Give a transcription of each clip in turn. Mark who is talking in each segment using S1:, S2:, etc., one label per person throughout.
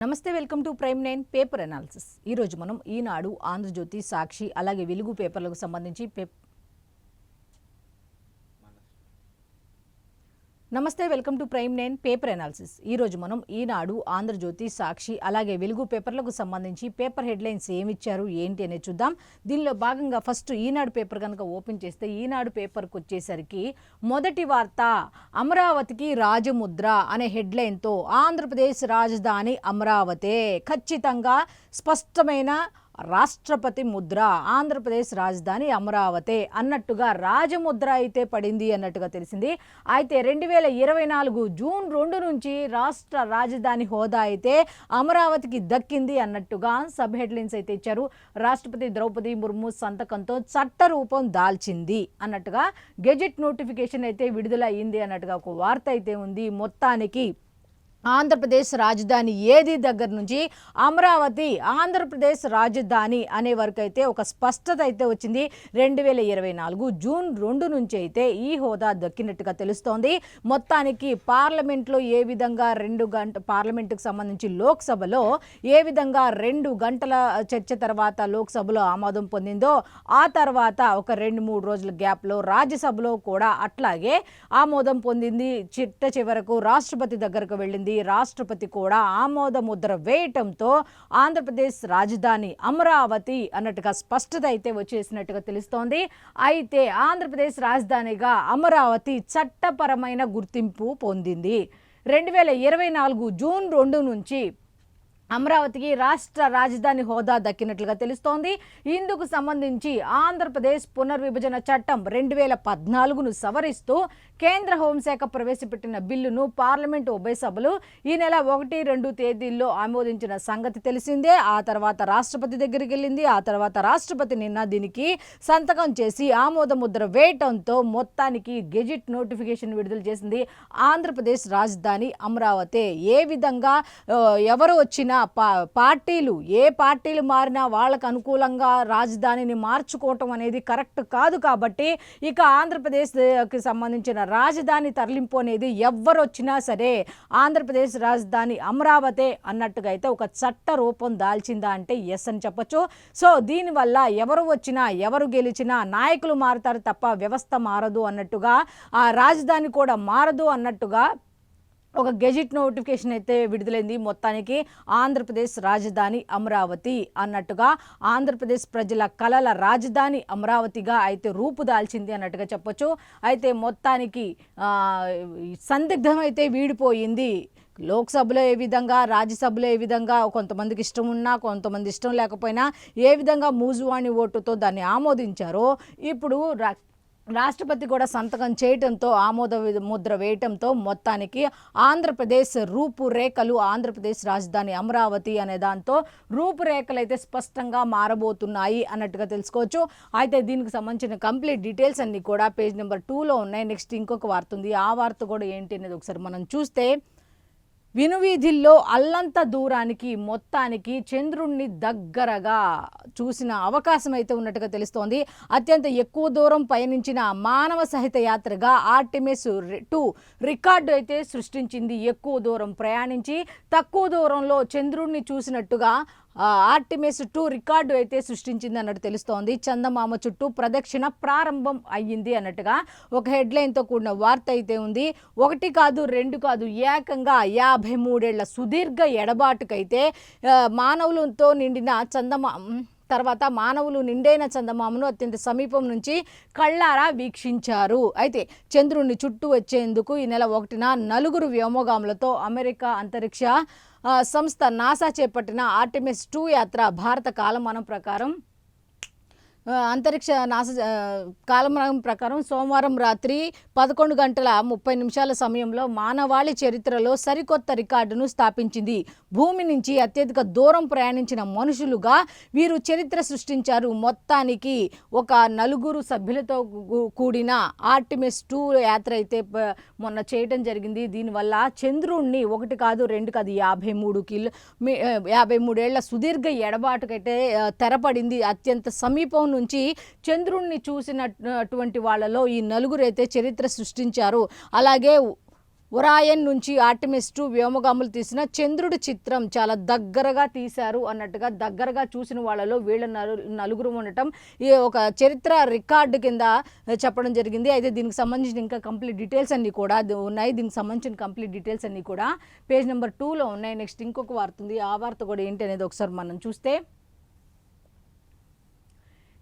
S1: నమస్తే, welcome to prime 9 paper analysis. ఈరోజు మనం ఈనాడు, ఆంధ్రజ్యోతి, సాక్షి అలాగే వెలుగు పేపర్లకు సంబంధించి నమస్తే, welcome to prime 9 paper analysis. ఈరోజు మనం ఈనాడు, ఆంధ్రజ్యోతి, సాక్షి అలాగే వెలుగు పేపర్లకు సంబంధించి పేపర్ హెడ్లైన్స్ ఏమిచ్చారు ఏంటి అనేది చూద్దాం. దీనిలో భాగంగా ఫస్ట్ ఈనాడు పేపర్ కనుక ఓపెన్ చేస్తే ఈనాడు పేపర్కి వచ్చేసరికి మొదటి వార్త అమరావతికి రాజముద్ర అనే హెడ్లైన్తో ఆంధ్రప్రదేశ్ రాజధాని అమరావతే, ఖచ్చితంగా స్పష్టమైన రాష్ట్రపతి ముద్ర, ఆంధ్రప్రదేశ్ రాజధాని అమరావతి అన్నట్టుగా రాజముద్ర అయితే పడింది అన్నట్టుగా తెలిసింది. అయితే 2024 జూన్ 2 నుంచి రాష్ట్ర రాజధాని హోదా అయితే అమరావతికి దక్కింది అన్నట్టుగా సబ్ హెడ్లైన్స్ అయితే ఇచ్చారు. రాష్ట్రపతి ద్రౌపది ముర్ము సంతకంతో చట్టరూపం దాల్చింది అన్నట్టుగా గెజెట్ నోటిఫికేషన్ అయితే విడుదల అయ్యింది అన్నట్టుగా ఒక వార్త అయితే ఉంది. మొత్తానికి ఆంధ్రప్రదేశ్ రాజధాని ఏది దగ్గర నుంచి అమరావతి ఆంధ్రప్రదేశ్ రాజధాని అనే వరకు అయితే ఒక స్పష్టత అయితే వచ్చింది. 2024 జూన్ 2 నుంచి అయితే ఈ హోదా దక్కినట్టుగా తెలుస్తోంది. మొత్తానికి పార్లమెంట్లో ఏ విధంగా 2 గంటల పార్లమెంటుకు సంబంధించి లోక్సభలో ఏ విధంగా 2 గంటల చర్చ తర్వాత లోక్సభలో ఆమోదం పొందిందో ఆ తర్వాత ఒక 2-3 రోజుల గ్యాప్లో రాజ్యసభలో కూడా అట్లాగే ఆమోదం పొందింది. చివరకు రాష్ట్రపతి దగ్గరకు వెళ్ళింది. రాష్ట్రపతి కూడా ఆమోద ముద్ర వేయటంతో ఆంధ్రప్రదేశ్ రాజధాని అమరావతి అన్నట్టుగా స్పష్టత అయితే వచ్చేసినట్టుగా తెలుస్తోంది. అయితే ఆంధ్రప్రదేశ్ రాజధానిగా అమరావతి చట్టపరమైన గుర్తింపు పొందింది. 2024 జూన్ 2 నుంచి అమరావతికి రాష్ట్ర రాజధాని హోదా దక్కినట్లుగా తెలుస్తోంది. ఇందుకు సంబంధించి ఆంధ్రప్రదేశ్ పునర్విభజన చట్టం 2014ను సవరిస్తూ కేంద్ర హోంశాఖ ప్రవేశపెట్టిన బిల్లును పార్లమెంటు ఉభయ సభలు ఈ నెల 1-2 తేదీల్లో ఆమోదించిన సంగతి తెలిసిందే. ఆ తర్వాత రాష్ట్రపతి దగ్గరికి వెళ్ళింది. ఆ తర్వాత రాష్ట్రపతి నిన్న దీనికి సంతకం చేసి ఆమోద ముద్ర వేయటంతో మొత్తానికి గెజిట్ నోటిఫికేషన్ విడుదల చేసింది. ఆంధ్రప్రదేశ్ రాజధాని అమరావతి. ఏ విధంగా ఎవరు వచ్చినా పార్టీలు ఏ పార్టీలు మారినా వాళ్ళకు అనుకూలంగా రాజధానిని మార్చుకోవటం అనేది కరెక్ట్ కాదు. కాబట్టి ఇక ఆంధ్రప్రదేశ్కి సంబంధించిన రాజధాని తరలింపు అనేది ఎవ్వరు వచ్చినా సరే ఆంధ్రప్రదేశ్ రాజధాని అమరావతి అన్నట్టుగా అయితే ఒక చట్ట రూపం దాల్చిందా అంటే ఎస్ అని చెప్పొచ్చు. సో దీనివల్ల ఎవరు వచ్చినా ఎవరు గెలిచినా నాయకులు మారుతారు తప్ప వ్యవస్థ మారదు అన్నట్టుగా, ఆ రాజధాని కూడా మారదు అన్నట్టుగా ఒక గెజిట్ నోటిఫికేషన్ అయితే విడుదలైంది. మొత్తానికి ఆంధ్రప్రదేశ్ రాజధాని అమరావతి అన్నట్టుగా ఆంధ్రప్రదేశ్ ప్రజల కలల రాజధాని అమరావతిగా అయితే రూపుదాల్చింది అన్నట్టుగా చెప్పొచ్చు. అయితే మొత్తానికి సందిగ్ధం అయితే వీడిపోయింది. లోక్సభలో ఏ విధంగా, రాజ్యసభలో ఏ విధంగా కొంతమందికి ఇష్టం ఉన్నా కొంతమంది ఇష్టం లేకపోయినా ఏ విధంగా మూజువాణి ఓటుతో దాన్ని ఆమోదించారో ఇప్పుడు రాష్ట్రపతి కూడా సంతకం చేయటంతో ఆమోద ముద్ర వేయటంతో మొత్తానికి ఆంధ్రప్రదేశ్ రూపురేఖలు, ఆంధ్రప్రదేశ్ రాజధాని అమరావతి అనే దాంతో రూపురేఖలు అయితే స్పష్టంగా మారబోతున్నాయి అన్నట్టుగా తెలుసుకోవచ్చు. అయితే దీనికి సంబంధించిన కంప్లీట్ డీటెయిల్స్ అన్నీ కూడా పేజ్ నెంబర్ 2లో ఉన్నాయి. నెక్స్ట్ ఇంకొక వార్త ఉంది. ఆ వార్త కూడా ఏంటి అనేది ఒకసారి మనం చూస్తే, వినువీధిల్లో అల్లంత దూరానికి మొత్తానికి చంద్రుణ్ణి దగ్గరగా చూసిన అవకాశం అయితే ఉన్నట్టుగా తెలుస్తోంది. అత్యంత ఎక్కువ దూరం పయనించిన మానవ సహిత యాత్రగా ఆర్టెమిస్ 2 రికార్డు అయితే సృష్టించింది. ఎక్కువ దూరం ప్రయాణించి తక్కువ దూరంలో చంద్రుణ్ణి చూసినట్టుగా ఆర్టెమిస్ 2 రికార్డు అయితే సృష్టించింది అన్నట్టు తెలుస్తోంది. చందమామ చుట్టూ ప్రదక్షిణ ప్రారంభం అయ్యింది అన్నట్టుగా ఒక హెడ్లైన్తో కూడిన వార్త అయితే ఉంది. 1 కాదు 2 కాదు, ఏకంగా 53 ఏళ్ల సుదీర్ఘ ఎడబాటుకైతే మానవులతో నిండిన తర్వాత మానవులు నిండైన చందమామను అత్యంత సమీపం నుంచి కళ్ళారా వీక్షించారు. అయితే చంద్రుడిని చుట్టూ వచ్చేందుకు ఈ నెల 1న 4 వ్యోమగాములతో అమెరికా అంతరిక్ష సంస్థ నాసా చేపట్టిన ఆర్టెమిస్ 2 యాత్ర భారత కాలమానం ప్రకారం అంతరిక్ష నాసా కాలమానం ప్రకారం సోమవారం రాత్రి 11:30 సమయంలో మానవాళి చరిత్రలో సరికొత్త రికార్డును స్థాపించింది. భూమి నుంచి అత్యధిక దూరం ప్రయాణించిన మనుషులుగా వీరు చరిత్ర సృష్టించారు. మొత్తానికి ఒక 4 సభ్యులతో కూడిన ఆర్టెమిస్ 2 యాత్ర అయితే మొన్న చేయడం జరిగింది. దీనివల్ల చంద్రుణ్ణి 1 కాదు 2 కాదు 53 ఏళ్ల సుదీర్ఘ ఎడబాటుకైతే తెరపడింది. అత్యంత సమీపం నుంచి చంద్రుణ్ణి చూసినటువంటి వాళ్ళలో ఈ 4 అయితే చరిత్ర సృష్టించారు. అలాగే ఒరాయన్ నుంచి ఆర్టెమిస్ 2 వ్యోమగాములు తీసిన చంద్రుడి చిత్రం చాలా దగ్గరగా తీశారు అన్నట్టుగా దగ్గరగా చూసిన వాళ్ళలో వీళ్ళ నలుగురు ఉండటం ఈ ఒక చరిత్ర రికార్డు కింద చెప్పడం జరిగింది. అయితే దీనికి సంబంధించిన ఇంకా కంప్లీట్ డీటెయిల్స్ అన్నీ కూడా ఉన్నాయి. దీనికి సంబంధించిన కంప్లీట్ డీటెయిల్స్ అన్నీ కూడా పేజ్ నెంబర్ 2లో ఉన్నాయి. నెక్స్ట్ ఇంకొక వార్త ఉంది. ఆ వార్త కూడా ఏంటి అనేది ఒకసారి మనం చూస్తే,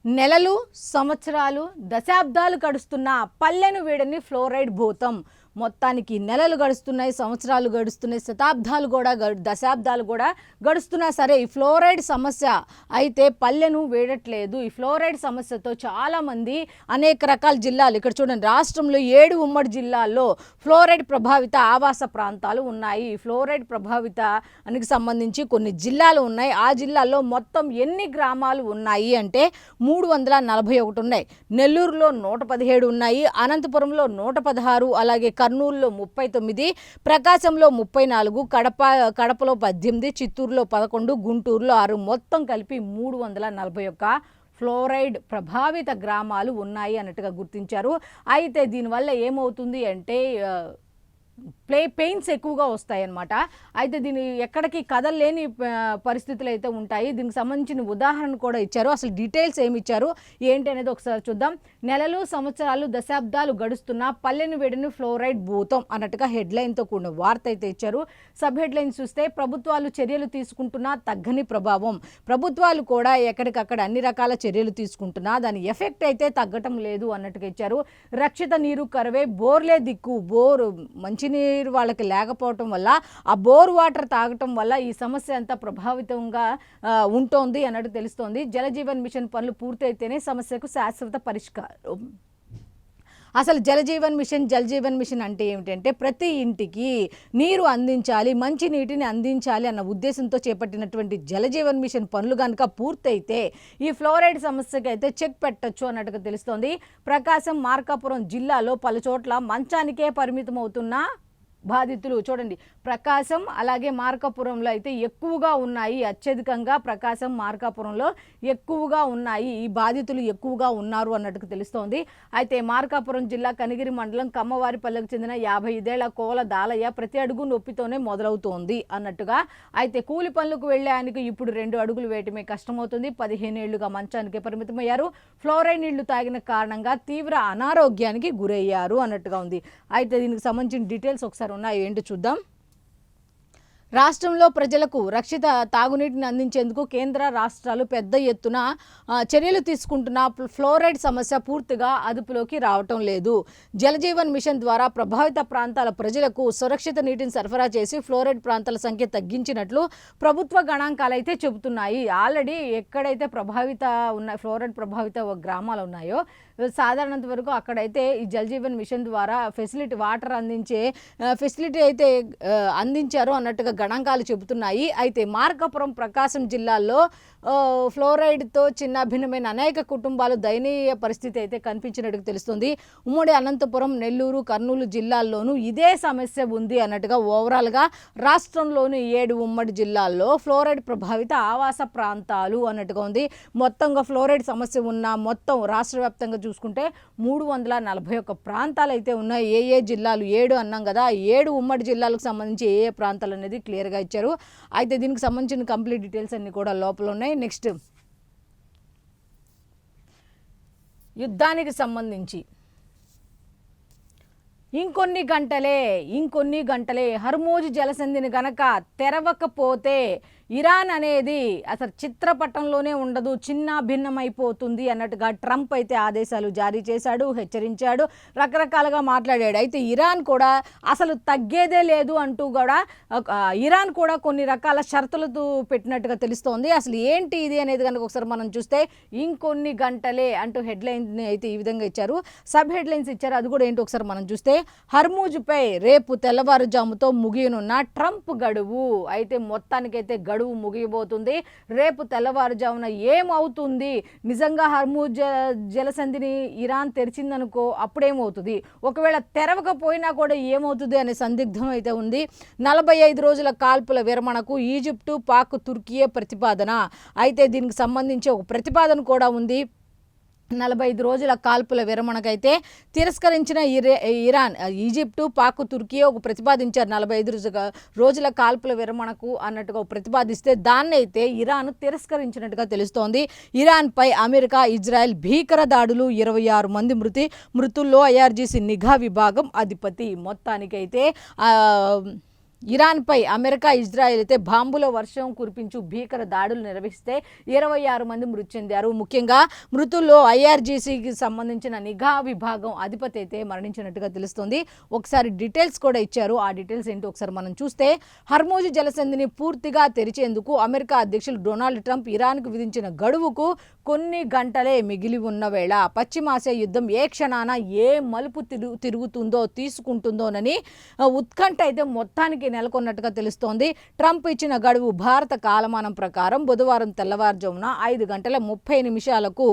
S1: నెలలు సంవత్సరాలు దశాబ్దాలు గడుస్తున్న పల్లెను వీడని ఫ్లోరైడ్ భూతం. మొత్తానికి నెలలు గడుస్తున్నాయి, సంవత్సరాలు గడుస్తున్నాయి, దశాబ్దాలు కూడా గడుస్తున్నా సరే ఈ ఫ్లోరైడ్ సమస్య అయితే పల్లెను వీడట్లేదు. ఈ ఫ్లోరైడ్ సమస్యతో చాలామంది అనేక రకాల జిల్లాలు, ఇక్కడ చూడండి రాష్ట్రంలో 7 ఉమ్మడి జిల్లాల్లో ఫ్లోరైడ్ ప్రభావిత ఆవాస ప్రాంతాలు ఉన్నాయి. ఈ ఫ్లోరైడ్ ప్రభావితానికి సంబంధించి కొన్ని జిల్లాలు ఉన్నాయి. ఆ జిల్లాల్లో మొత్తం ఎన్ని గ్రామాలు ఉన్నాయి అంటే 341 ఉన్నాయి. నెల్లూరులో 117 ఉన్నాయి, అనంతపురంలో 116, అలాగే కర్నూలులో 39, ప్రకాశంలో 34, కడపలో 18, చిత్తూరులో 11, గుంటూరులో 6, మొత్తం కలిపి 341 ఫ్లోరైడ్ ప్రభావిత గ్రామాలు ఉన్నాయి అన్నట్టుగా గుర్తించారు. అయితే దీనివల్ల ఏమవుతుంది అంటే పెయిన్స్ ఎక్కువగా వస్తాయి అన్నమాట. అయితే దీని ఎక్కడికి కదలలేని పరిస్థితులు అయితే ఉంటాయి. దీనికి సంబంధించిన ఉదాహరణ కూడా ఇచ్చారు. అసలు డీటెయిల్స్ ఏమి ఇచ్చారు ఏంటి అనేది ఒకసారి చూద్దాం. నెలలు సంవత్సరాలు దశాబ్దాలు గడుస్తున్న పల్లెను వీడని ఫ్లోరైడ్ భూతం అన్నట్టుగా హెడ్లైన్తో కూడిన వార్త అయితే ఇచ్చారు. సబ్ హెడ్లైన్ చూస్తే, ప్రభుత్వాలు చర్యలు తీసుకుంటున్నా తగ్గని ప్రభావం. ప్రభుత్వాలు కూడా ఎక్కడికక్కడ అన్ని రకాల చర్యలు తీసుకుంటున్నా దాని ఎఫెక్ట్ అయితే తగ్గటం లేదు అన్నట్టుగా ఇచ్చారు. రక్షిత నీరు కరువే, బోర్లే దిక్కు. మంచినీరు వాళ్ళకి లేకపోవటం వల్ల, ఆ బోర్ వాటర్ తాగటం వల్ల ఈ సమస్య అంతా ప్రభావితంగా ఉంటోంది అన్నట్టు తెలుస్తోంది. జలజీవన్ మిషన్ పనులు పూర్తయితేనే సమస్యకు శాశ్వత పరిష్కారం. అసలు జలజీవన్ మిషన్ అంటే ఏమిటంటే ప్రతి ఇంటికి నీరు అందించాలి, మంచి నీటిని అందించాలి అన్న ఉద్దేశంతో చేపట్టినటువంటి జలజీవన్ మిషన్ పనులు కనుక పూర్తయితే ఈ ఫ్లోరైడ్ సమస్యకి అయితే చెక్ పెట్టచ్చు అన్నట్టుగా తెలుస్తోంది. ప్రకాశం, మార్కాపురం జిల్లాలో పలు చోట్ల మంచానికే పరిమితం అవుతున్న బాధితులు చూడండి. ప్రకాశం అలాగే మార్కాపురంలో అయితే ఎక్కువగా ఉన్నాయి. అత్యధికంగా ప్రకాశం, మార్కాపురంలో ఎక్కువగా ఉన్నాయి. ఈ బాధితులు ఎక్కువగా ఉన్నారు అన్నట్టుగా తెలుస్తోంది. అయితే మార్కాపురం జిల్లా కనిగిరి మండలం కమ్మవారిపల్లెకు చెందిన 55 ఏళ్ల కోల దాలయ్య ప్రతి అడుగు నొప్పితోనే మొదలవుతోంది అన్నట్టుగా. అయితే కూలి పనులకు వెళ్లే ఆయనకు ఇప్పుడు 2 అడుగులు వేయటమే కష్టమవుతుంది. 15 ఏళ్లుగా మంచానికే పరిమితమయ్యారు. ఫ్లోరైడ్ నీళ్లు తాగిన కారణంగా తీవ్ర అనారోగ్యానికి గురయ్యారు అన్నట్టుగా ఉంది. అయితే దీనికి సంబంధించిన డీటెయిల్స్ ఒకసారి ఉన్నాయి, ఏంటి చూద్దాం. రాష్ట్రంలో ప్రజలకు రక్షిత తాగునీటిని అందించేందుకు కేంద్ర రాష్ట్రాలు పెద్ద ఎత్తున చర్యలు తీసుకుంటున్న ఫ్లోరైడ్ సమస్య పూర్తిగా అదుపులోకి రావటం లేదు. జలజీవన్ మిషన్ ద్వారా ప్రభావిత ప్రాంతాల ప్రజలకు సురక్షిత నీటిని సరఫరా చేసి ఫ్లోరైడ్ ప్రాంతాల సంఖ్య తగ్గించినట్లు ప్రభుత్వ గణాంకాలు అయితే చెబుతున్నాయి. ఆల్రెడీ ఎక్కడైతే ఫ్లోరైడ్ ప్రభావిత గ్రామాలు ఉన్నాయో సాధారణంత వరకు అక్కడైతే ఈ జలజీవన్ మిషన్ ద్వారా వాటర్ అందించే ఫెసిలిటీ అయితే అందించారు అన్నట్టుగా గణాంకాలు చెబుతున్నాయి. అయితే మార్కాపురం, ప్రకాశం జిల్లాల్లో ఫ్లోరైడ్తో భిన్నమైన అనేక కుటుంబాలు దయనీయ పరిస్థితి అయితే కనిపించినట్టుగా తెలుస్తుంది. ఉమ్మడి అనంతపురం, నెల్లూరు, కర్నూలు జిల్లాల్లోనూ ఇదే సమస్య ఉంది అన్నట్టుగా ఓవరాల్గా రాష్ట్రంలోని 7 ఉమ్మడి జిల్లాల్లో ఫ్లోరైడ్ ప్రభావిత ఆవాస ప్రాంతాలు అన్నట్టుగా ఉంది. మొత్తంగా ఫ్లోరైడ్ సమస్య ఉన్న మొత్తం రాష్ట్ర వ్యాప్తంగా చూసుకుంటే 341 ప్రాంతాలు అయితే ఉన్నాయి. ఏ జిల్లాలు 7 అన్నాం కదా, 7 ఉమ్మడి జిల్లాలకు సంబంధించి ఏ ప్రాంతాలు అనేది క్లియర్గా ఇచ్చారు. అయితే దీనికి సంబంధించిన కంప్లీట్ డీటెయిల్స్ అన్ని కూడా లోపల ఉన్నాయి. నెక్స్ట్ యుద్ధానికి సంబంధించి ఇంకొన్ని గంటలే హర్మూజ్ జలసంధిని గనక తెరవకపోతే ఇరాన్ అనేది అసలు చిత్రపటంలోనే ఉండదు, చిన్న భిన్నమైపోతుంది అన్నట్టుగా ట్రంప్ అయితే ఆదేశాలు జారీ చేశాడు, హెచ్చరించాడు, రకరకాలుగా మాట్లాడాడు. అయితే ఇరాన్ కూడా అసలు తగ్గేదే లేదు అంటూ కూడా ఇరాన్ కూడా కొన్ని రకాల షరతులతో పెట్టినట్టుగా తెలుస్తోంది. అసలు ఏంటి ఇది అనేది కనుక ఒకసారి మనం చూస్తే, ఇంకొన్ని గంటలే అంటూ హెడ్లైన్ అయితే ఈ విధంగా ఇచ్చారు. సబ్ హెడ్లైన్స్ ఇచ్చారు. అది కూడా ఏంటి ఒకసారి మనం చూస్తే, హర్మూజ్పై రేపు తెల్లవారుజాముతో ముగియనున్న ట్రంప్ గడువు. అయితే మొత్తానికైతే గడువు ముగియబోతుంది. రేపు తెల్లవారుజామున ఏమవుతుంది, నిజంగా హర్మూజ్ జలసంధిని ఇరాన్ తెరిచిందనుకో అప్పుడేమవుతుంది, ఒకవేళ తెరవకపోయినా కూడా ఏమవుతుంది అనే సందిగ్ధం అయితే ఉంది. 45 రోజుల కాల్పుల విరమణకు ఈజిప్టు, పాక్, తుర్కీయే ప్రతిపాదన. అయితే దీనికి సంబంధించి ఒక ప్రతిపాదన కూడా ఉంది. 45 రోజుల కాల్పుల విరమణకైతే తిరస్కరించిన ఇరాన్, ఈజిప్టు, పాక్, తుర్కీ ఒక ప్రతిపాదించారు 45 రోజుల కాల్పుల విరమణకు అన్నట్టుగా ప్రతిపాదిస్తే దాన్నైతే ఇరాన్ తిరస్కరించినట్టుగా తెలుస్తోంది. ఇరాన్పై అమెరికా, ఇజ్రాయెల్ భీకర దాడులు, 26 మంది మృతుల్లో ఐఆర్జీసీ నిఘా విభాగం అధిపతి. మొత్తానికైతే ఇరాన్పై అమెరికా, ఇజ్రాయెల్ అయితే బాంబుల వర్షం కురిపించు భీకర దాడులు నిర్వహిస్తే 26 మంది మృతి చెందారు. ముఖ్యంగా మృతుల్లో ఐఆర్జీసీకి సంబంధించిన నిఘా విభాగం అధిపతి అయితే మరణించినట్టుగా తెలుస్తుంది. ఒకసారి డీటెయిల్స్ కూడా ఇచ్చారు. ఆ డీటెయిల్స్ ఏంటో ఒకసారి మనం చూస్తే, హర్మూజ్ జలసంధిని పూర్తిగా తెరిచేందుకు అమెరికా అధ్యక్షులు డొనాల్డ్ ట్రంప్ ఇరాన్కు విధించిన గడువుకు కొన్ని గంటలే మిగిలి ఉన్న వేళ పశ్చిమాసియా యుద్ధం ఏ క్షణాన ఏ మలుపు తీసుకుంటుందోనని ఉత్కంఠ అయితే మొత్తానికి నెలకొన్నట్టుగా తెలుస్తోంది. ట్రంప్ ఇచ్చిన గడువు భారత కాలమానం ప్రకారం బుధవారం తెల్లవారుజామున 5:30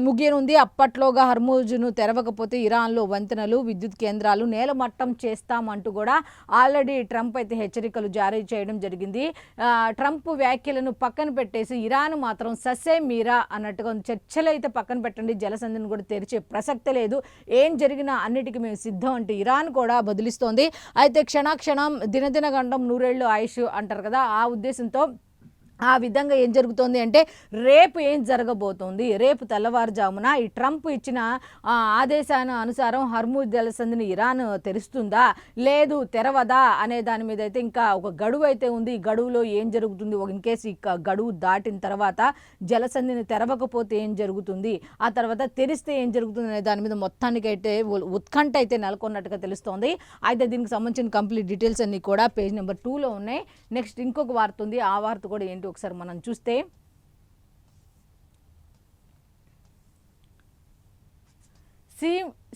S1: ముగియనుంది. అప్పట్లోగా హర్మూజ్ను తెరవకపోతే ఇరాన్లో వంతెనలు, విద్యుత్ కేంద్రాలు నేలమట్టం చేస్తామంటూ కూడా ఆల్రెడీ ట్రంప్ అయితే హెచ్చరికలు జారీ చేయడం జరిగింది. ట్రంప్ వ్యాఖ్యలను పక్కన పెట్టేసి ఇరాన్ మాత్రం ససే మీరా అన్నట్టుగా చర్చలు అయితే పక్కన పెట్టండి, జలసంధిని కూడా తెరిచే ప్రసక్తే లేదు, ఏం జరిగినా అన్నిటికీ మేము సిద్ధం అంటూ ఇరాన్ కూడా బదిలిస్తోంది. అయితే క్షణాక్షణం దినదిన గండం నూరేళ్లు ఆయుష్ అంటారు కదా, ఆ ఉద్దేశంతో ఆ విధంగా ఏం జరుగుతోంది అంటే రేపు ఏం జరగబోతోంది, రేపు తెల్లవారుజామున ఈ ట్రంప్ ఇచ్చిన ఆదేశాల అనుసారం హర్మూజ్ జలసంధిని ఇరాన్ తెరుస్తుందా లేదు తెరవదా అనే దాని మీద అయితే ఇంకా ఒక గడువు అయితే ఉంది. ఈ గడువులో ఏం జరుగుతుంది, ఇన్ కేసు ఈ గడువు దాటిన తర్వాత జలసంధిని తెరవకపోతే ఏం జరుగుతుంది, ఆ తర్వాత తెరిస్తే ఏం జరుగుతుంది అనే దాని మీద మొత్తానికైతే ఉత్కంఠ అయితే నెలకొన్నట్టుగా తెలుస్తోంది. అయితే దీనికి సంబంధించిన కంప్లీట్ డీటెయిల్స్ అన్నీ కూడా పేజ్ నెంబర్ 2లో ఉన్నాయి. నెక్స్ట్ ఇంకొక వార్త ఉంది, ఆ వార్త కూడా ఏంటి ఒకసారి మనం చూస్తే,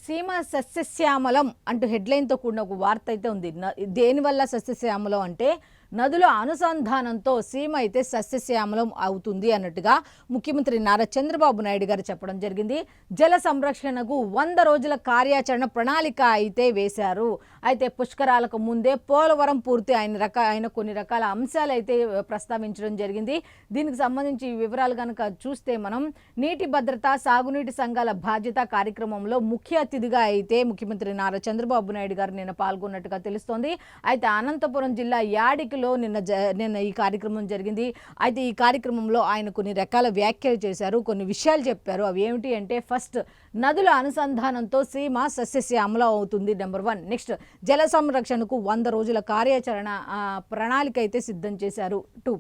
S1: సీమ సస్యశ్యామలం అంటూ హెడ్లైన్తో కూడిన ఒక వార్త అయితే ఉంది. దేనివల్ల సస్యశ్యామలం అంటే నదుల అనుసంధానంతో సీమ అయితే సస్యశ్యామలం అవుతుంది అన్నట్టుగా ముఖ్యమంత్రి నారా చంద్రబాబు నాయుడు గారు చెప్పడం జరిగింది. జల సంరక్షణకు 100 రోజుల కార్యాచరణ ప్రణాళిక అయితే వేశారు. అయితే పుష్కరాలకు ముందే పోలవరం పూర్తి ఆయన కొన్ని రకాల అంశాలు అయితే ప్రస్తావించడం జరిగింది. దీనికి సంబంధించి వివరాలు కనుక చూస్తే మనం నీటి భద్రత, సాగునీటి సంఘాల బాధ్యత కార్యక్రమంలో ముఖ్య అతిథిగా అయితే ముఖ్యమంత్రి నారా చంద్రబాబు నాయుడు గారు నిన్న పాల్గొన్నట్టుగా తెలుస్తోంది. అయితే అనంతపురం జిల్లా యాడికి నిన్న ఈ కార్యక్రమం జరిగింది. అయితే ఈ కార్యక్రమంలో ఆయన కొన్ని రకాల వ్యాఖ్యలు చేశారు, కొన్ని విషయాలు చెప్పారు. అవి ఏమిటి అంటే, ఫస్ట్ నదుల అనుసంధానంతో సీమ సస్యశ్యామలం అవుతుంది, నెంబర్ 1. నెక్స్ట్ జల సంరక్షణకు 100 రోజుల కార్యాచరణ ప్రణాళిక అయితే సిద్ధం చేశారు. 2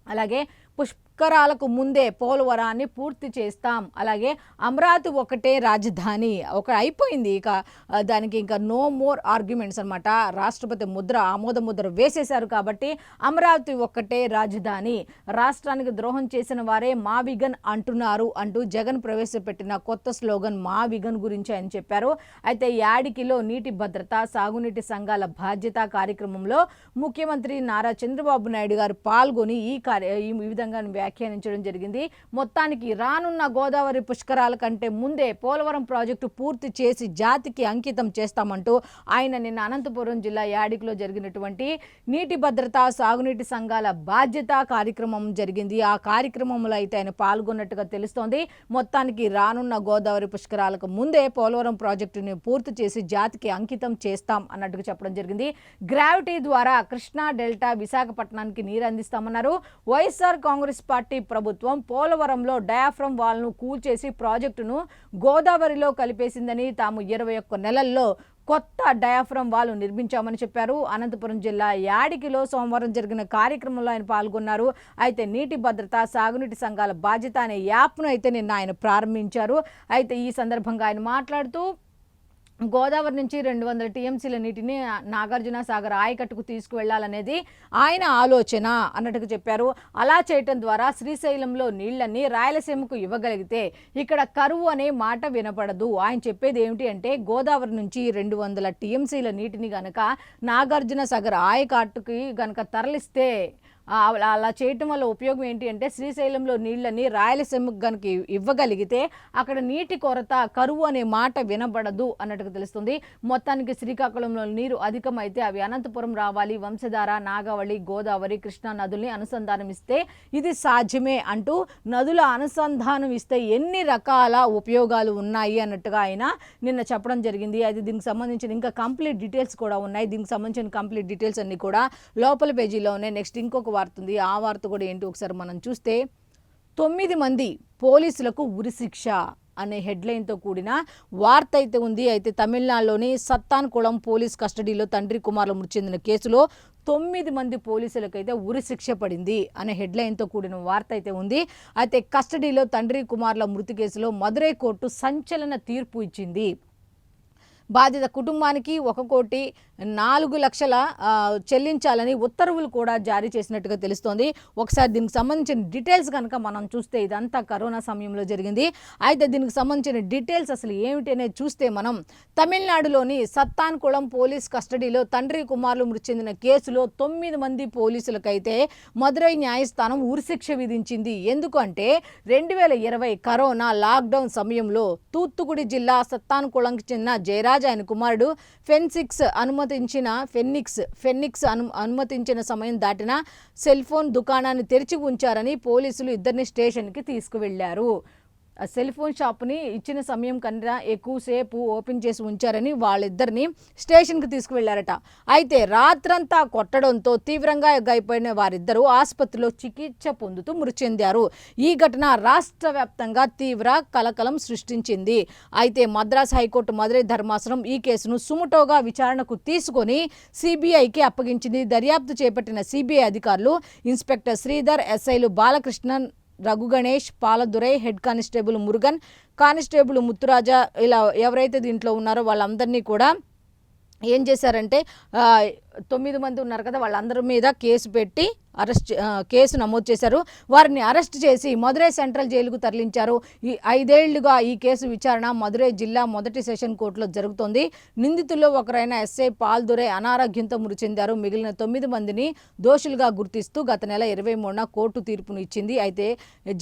S1: అలాగే పుష్కరాలకు ముందే పోలవరాన్ని పూర్తి చేస్తాం. అలాగే అమరావతి ఒకటే రాజధాని అయిపోయింది, ఇక దానికి ఇంకా నో మోర్ ఆర్గ్యుమెంట్స్ అనమాట. రాష్ట్రపతి ఆమోద ముద్ర వేసేశారు కాబట్టి అమరావతి ఒక్కటే రాజధాని. రాష్ట్రానికి ద్రోహం చేసిన వారే మా విగన్ అంటున్నారు అంటూ జగన్ ప్రవేశపెట్టిన కొత్త స్లోగన్ మా విగన్ గురించి ఆయన చెప్పారు. అయితే యాడికిలో నీటి భద్రత, సాగునీటి సంఘాల బాధ్యత కార్యక్రమంలో ముఖ్యమంత్రి నారా చంద్రబాబు నాయుడు గారు పాల్గొని ఈ విధంగా వ్యాఖ్యానించడం జరిగింది. మొత్తానికి రానున్న గోదావరి పుష్కరాల కంటే ముందే పోలవరం ప్రాజెక్టు పూర్తి చేసి జాతికి అంకితం చేస్తామంటూ ఆయన నిన్న అనంతపురం జిల్లా యాడికిలో జరిగినటువంటి నీటి భద్రత, సాగునీటి సంఘాల బాధ్యత కార్యక్రమం జరిగింది. ఆ కార్యక్రమంలో అయితే ఆయన పాల్గొన్నట్టుగా తెలుస్తోంది. మొత్తానికి రానున్న గోదావరి పుష్కరాలకు ముందే పోలవరం ప్రాజెక్టుని పూర్తి చేసి జాతికి అంకితం చేస్తాం అన్నట్టుగా చెప్పడం జరిగింది. గ్రావిటీ ద్వారా కృష్ణా డెల్టా, విశాఖపట్నానికి నీరు అందిస్తామన్నారు. వైఎస్ఆర్ కాంగ్రెస్ పార్టీ ప్రభుత్వం పోలవరంలో డయాఫ్రమ్ వాల్ను కూల్చేసి ప్రాజెక్టును గోదావరిలో కలిపేసిందని, తాము 21 నెలల్లో కొత్త డయాఫ్రమ్ వాల్ నిర్మించామని చెప్పారు. అనంతపురం జిల్లా యాడికిలో సోమవారం జరిగిన కార్యక్రమంలో ఆయన పాల్గొన్నారు. అయితే నీటి భద్రత, సాగునీటి సంఘాల బాధ్యత అనే యాప్ను అయితే నిన్న ఆయన ప్రారంభించారు. అయితే ఈ సందర్భంగా ఆయన మాట్లాడుతూ, గోదావరి నుంచి 200 టీఎంసీల నీటిని నాగార్జున సాగర్ ఆయకట్టుకు తీసుకువెళ్లాలనేది ఆయన ఆలోచన అన్నట్టుగా చెప్పారు. అలా చేయటం ద్వారా శ్రీశైలంలో నీళ్లన్నీ రాయలసీమకు ఇవ్వగలిగితే ఇక్కడ కరువు అనే మాట వినపడదు. ఆయన చెప్పేది ఏమిటి అంటే, గోదావరి నుంచి 200 టీఎంసీల నీటిని గనక నాగార్జున సాగర్ ఆయకట్టుకి గనక తరలిస్తే అలా చేయటం వల్ల ఉపయోగం ఏంటి అంటే శ్రీశైలంలో నీళ్ళని రాయలసీమకు కనుక ఇవ్వగలిగితే అక్కడ నీటి కొరత, కరువు అనే మాట వినబడదు అన్నట్టుగా తెలుస్తుంది. మొత్తానికి శ్రీకాకుళంలో నీరు అధికమైతే అవి అనంతపురం రావాలి, వంశధార, నాగావళి, గోదావరి, కృష్ణా నదుల్ని అనుసంధానం ఇస్తే ఇది సాధ్యమే అంటూ నదుల అనుసంధానం ఇస్తే ఎన్ని రకాల ఉపయోగాలు ఉన్నాయి అన్నట్టుగా ఆయన నిన్న చెప్పడం జరిగింది. అయితే దీనికి సంబంధించిన ఇంకా కంప్లీట్ డీటెయిల్స్ కూడా ఉన్నాయి. దీనికి సంబంధించిన కంప్లీట్ డీటెయిల్స్ అన్ని కూడా లోపల పేజీలో ఉన్నాయి. నెక్స్ట్ ఇంకొక వార్త ఉంది. ఆ వార్త కూడా ఏంటి ఒకసారి మనం చూస్తే, 9 మంది పోలీసులకు ఉరిశిక్ష అనే హెడ్లైన్తో కూడిన వార్త అయితే ఉంది. అయితే తమిళనాడులోని సత్తాన్కుళం పోలీస్ కస్టడీలో తండ్రి కుమారులు మృతి చెందిన కేసులో 9 మంది పోలీసులకైతే ఉరిశిక్ష పడింది అనే హెడ్లైన్తో కూడిన వార్త అయితే ఉంది. అయితే కస్టడీలో తండ్రి కుమారుల మృతి కేసులో మదురై కోర్టు సంచలన తీర్పు ఇచ్చింది. బాధిత కుటుంబానికి 1,04,00,000 చెల్లించాలని ఉత్తర్వులు కూడా జారీ చేసినట్టుగా తెలుస్తోంది. ఒకసారి దీనికి సంబంధించిన డీటెయిల్స్ కనుక మనం చూస్తే ఇదంతా కరోనా సమయంలో జరిగింది. అయితే దీనికి సంబంధించిన డీటెయిల్స్ అసలు ఏమిటి అనేది చూస్తే మనం తమిళనాడులోని సత్తాన్కుళం పోలీస్ కస్టడీలో తండ్రి కుమారులు మృతి చెందిన కేసులో 9 మంది పోలీసులకైతే మదురై న్యాయస్థానం ఉరిశిక్ష విధించింది. ఎందుకంటే 2020 కరోనా లాక్డౌన్ సమయంలో తూత్తుకుడి జిల్లా సత్తాన్కుళంకి చెందిన జయరాజ్ ఆయన కుమారుడు ఫెనిక్స్ అనుమతించిన సమయం దాటిన సెల్ ఫోన్ దుకాణాన్ని తెరిచి ఉంచారని పోలీసులు ఇద్దరిని స్టేషన్కి తీసుకువెళ్లారు. సెల్ ఫోన్ షాప్ని ఇచ్చిన సమయం కన్నా ఎక్కువసేపు ఓపెన్ చేసి ఉంచారని వాళ్ళిద్దరిని స్టేషన్కి తీసుకువెళ్లారట. అయితే రాత్రంతా కొట్టడంతో తీవ్రంగా గాయపడిన వారిద్దరూ ఆసుపత్రిలో చికిత్స పొందుతూ మృతి చెందారు. ఈ ఘటన రాష్ట్ర వ్యాప్తంగా తీవ్ర కలకలం సృష్టించింది. అయితే మద్రాస్ హైకోర్టు మదురై ధర్మాసనం ఈ కేసును సుమోటోగా విచారణకు తీసుకొని సిబిఐకి అప్పగించింది. దర్యాప్తు చేపట్టిన సిబిఐ అధికారులు ఇన్స్పెక్టర్ శ్రీధర్, ఎస్ఐలు Balakrishnan, Raghu Ganesh, Paladurai, head constable Murugan, constable Muthuraja ఇలా ఎవరైతే దీంట్లో ఉన్నారో వాళ్ళందరినీ కూడా ఏం చేశారంటే 9 మంది ఉన్నారు కదా, వాళ్ళందరి మీద కేసు నమోదు చేశారు. వారిని అరెస్ట్ చేసి మదురై సెంట్రల్ జైలుకు తరలించారు. ఈ 5 ఏళ్లుగా ఈ కేసు విచారణ మదురై జిల్లా మొదటి సెషన్ కోర్టులో జరుగుతోంది. నిందితుల్లో ఒకరైన ఎస్ఐ పాల్దురై అనారోగ్యంతో మృతి చెందారు. మిగిలిన 9 మందిని దోషులుగా గుర్తిస్తూ గత నెల 23న కోర్టు తీర్పును ఇచ్చింది. అయితే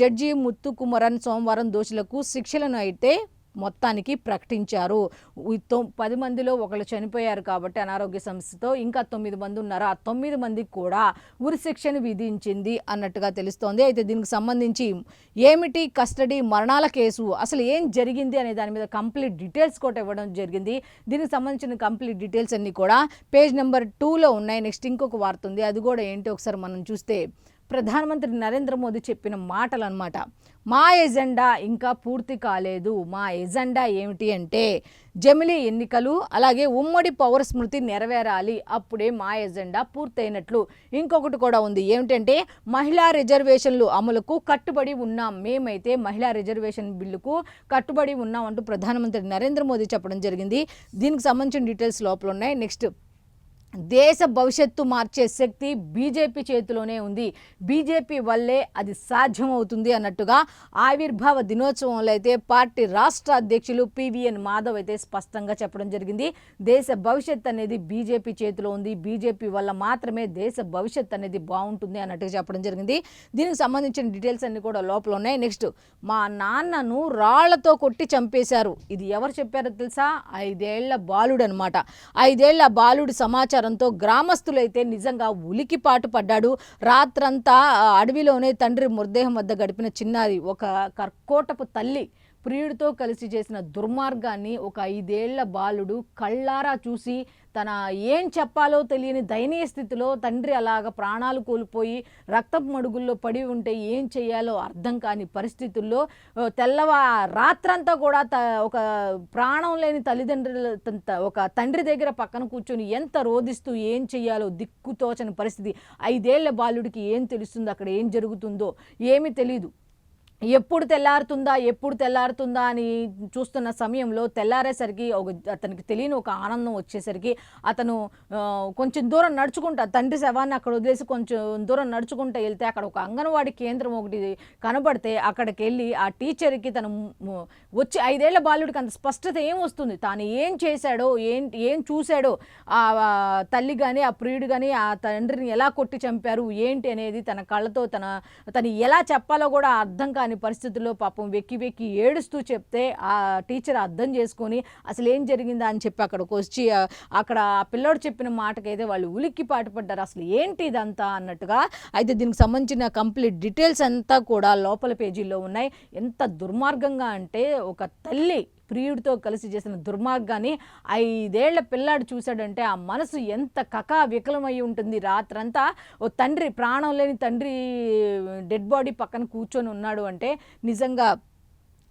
S1: జడ్జి ముత్తుకుమరన్ సోమవారం దోషులకు శిక్షలను అయితే మొత్తానికి ప్రకటించారు. 10 మందిలో ఒకళ్ళు చనిపోయారు కాబట్టి అనారోగ్య సమస్యతో, ఇంకా 9 మంది ఉన్నారు. ఆ 9 మందికి కూడా ఉరిశిక్షను విధించింది అన్నట్టుగా తెలుస్తోంది. అయితే దీనికి సంబంధించి ఏమిటి కస్టడీ మరణాల కేసు, అసలు ఏం జరిగింది అనే దాని మీద కంప్లీట్ డీటెయిల్స్ కూడా ఇవ్వడం జరిగింది. దీనికి సంబంధించిన కంప్లీట్ డీటెయిల్స్ అన్నీ కూడా పేజ్ నెంబర్ 2లో ఉన్నాయి. నెక్స్ట్ ఇంకొక వార్త ఉంది. అది కూడా ఏంటి ఒకసారి మనం చూస్తే, ప్రధానమంత్రి నరేంద్ర మోదీ చెప్పిన మాటలు అన్నమాట. మా ఎజెండా ఇంకా పూర్తి కాలేదు. మా ఎజెండా ఏమిటి అంటే జమిలీ ఎన్నికలు, అలాగే ఉమ్మడి పౌర స్మృతి నెరవేరాలి, అప్పుడే మా ఎజెండా పూర్తయినట్లు. ఇంకొకటి కూడా ఉంది. ఏమిటంటే మహిళా రిజర్వేషన్లు అమలుకు కట్టుబడి ఉన్నాం, మేమైతే మహిళా రిజర్వేషన్ బిల్లుకు కట్టుబడి ఉన్నాం అంటూ ప్రధానమంత్రి నరేంద్ర మోదీ చెప్పడం జరిగింది. దీనికి సంబంధించిన డీటెయిల్స్ లోపల ఉన్నాయి. నెక్స్ట్, దేశ భవిష్యత్తు మార్చే శక్తి బీజేపీ చేతిలోనే ఉంది, బీజేపీ వల్లే అది సాధ్యమవుతుంది అన్నట్టుగా ఆవిర్భావ దినోత్సవంలో అయితే పార్టీ రాష్ట్ర అధ్యక్షులు పివిఎన్ మాధవ్ అయితే స్పష్టంగా చెప్పడం జరిగింది. దేశ భవిష్యత్ అనేది బీజేపీ చేతిలో ఉంది, బీజేపీ వల్ల మాత్రమే దేశ భవిష్యత్ అనేది బాగుంటుంది అన్నట్టుగా చెప్పడం జరిగింది. దీనికి సంబంధించిన డీటెయిల్స్ అన్ని కూడా లోపల ఉన్నాయి. నెక్స్ట్, మా నాన్నను రాళ్లతో కొట్టి చంపేశారు. ఇది ఎవరు చెప్పారో తెలుసా? 5 ఏళ్ల బాలుడు అనమాట. 5 ఏళ్ల బాలుడు సమాచారంతో గ్రామస్తులైతే నిజంగా ఉలికిపాటు పడ్డాడు. రాత్రంతా అడవిలోనే తండ్రి మృతదేహం వద్ద గడిపిన చిన్నారి, ఒక కర్కోటపు తల్లి ప్రియుడితో కలిసి చేసిన దుర్మార్గాన్ని ఒక 5 ఏళ్ల బాలుడు కళ్ళారా చూసి తన ఏం చెప్పాలో తెలియని దయనీయ స్థితిలో తండ్రి అలాగ ప్రాణాలు కోల్పోయి రక్తపు మడుగుల్లో పడి ఉంటే ఏం చేయాలో అర్థం కాని పరిస్థితుల్లో రాత్రంతా కూడా ఒక ప్రాణం లేని తల్లిదండ్రుల ఒక తండ్రి దగ్గర పక్కన కూర్చొని ఎంత రోధిస్తూ ఏం చేయాలో దిక్కుతోచని పరిస్థితి. 5 ఏళ్ల బాలుడికి ఏం తెలుస్తుందో, అక్కడ ఏం జరుగుతుందో ఏమీ తెలీదు. ఎప్పుడు తెల్లారుతుందా ఎప్పుడు తెల్లారుతుందా అని చూస్తున్న సమయంలో తెల్లారేసరికి అతనికి తెలియని ఒక ఆనందం వచ్చేసరికి అతను కొంచెం దూరం నడుచుకుంటా తండ్రి శవాన్ని అక్కడ వదిలేసి కొంచెం దూరం నడుచుకుంటూ వెళ్తే అక్కడ ఒక అంగన్వాడీ కేంద్రం ఒకటి కనబడితే అక్కడికి వెళ్ళి ఆ టీచర్కి తను వచ్చి 5 ఏళ్ల బాలుడికి అంత స్పష్టత ఏం వస్తుంది, తాను ఏం చేశాడో ఏం చూశాడో, ఆ తల్లి కానీ ఆ ప్రియుడు కానీ ఆ తండ్రిని ఎలా కొట్టి చంపారు ఏంటి అనేది తన కళ్ళతో తను ఎలా చెప్పాలో కూడా అర్థం కాని పరిస్థితుల్లో పాపం వెక్కి వెక్కి ఏడుస్తూ చెప్తే ఆ టీచర్ అర్థం చేసుకొని అసలు ఏం జరిగిందా అని చెప్పి అక్కడికి వచ్చి అక్కడ ఆ పిల్లోడు చెప్పిన మాటకైతే వాళ్ళు ఉలిక్కి పాటుపడ్డారు. అసలు ఏంటి ఇదంతా అన్నట్టుగా. అయితే దీనికి సంబంధించిన కంప్లీట్ డీటెయిల్స్ అంతా కూడా లోపల పేజీల్లో ఉన్నాయి. ఎంత దుర్మార్గంగా అంటే ఒక తల్లి ప్రియుడితో కలిసి చేసిన దుర్మార్గాన్ని 5 ఏళ్ల పిల్లాడు చూశాడంటే ఆ మనసు ఎంత వికలమై ఉంటుంది. రాత్రంతా ఓ తండ్రి, ప్రాణం లేని తండ్రి డెడ్ బాడీ పక్కన కూర్చొని ఉన్నాడు అంటే నిజంగా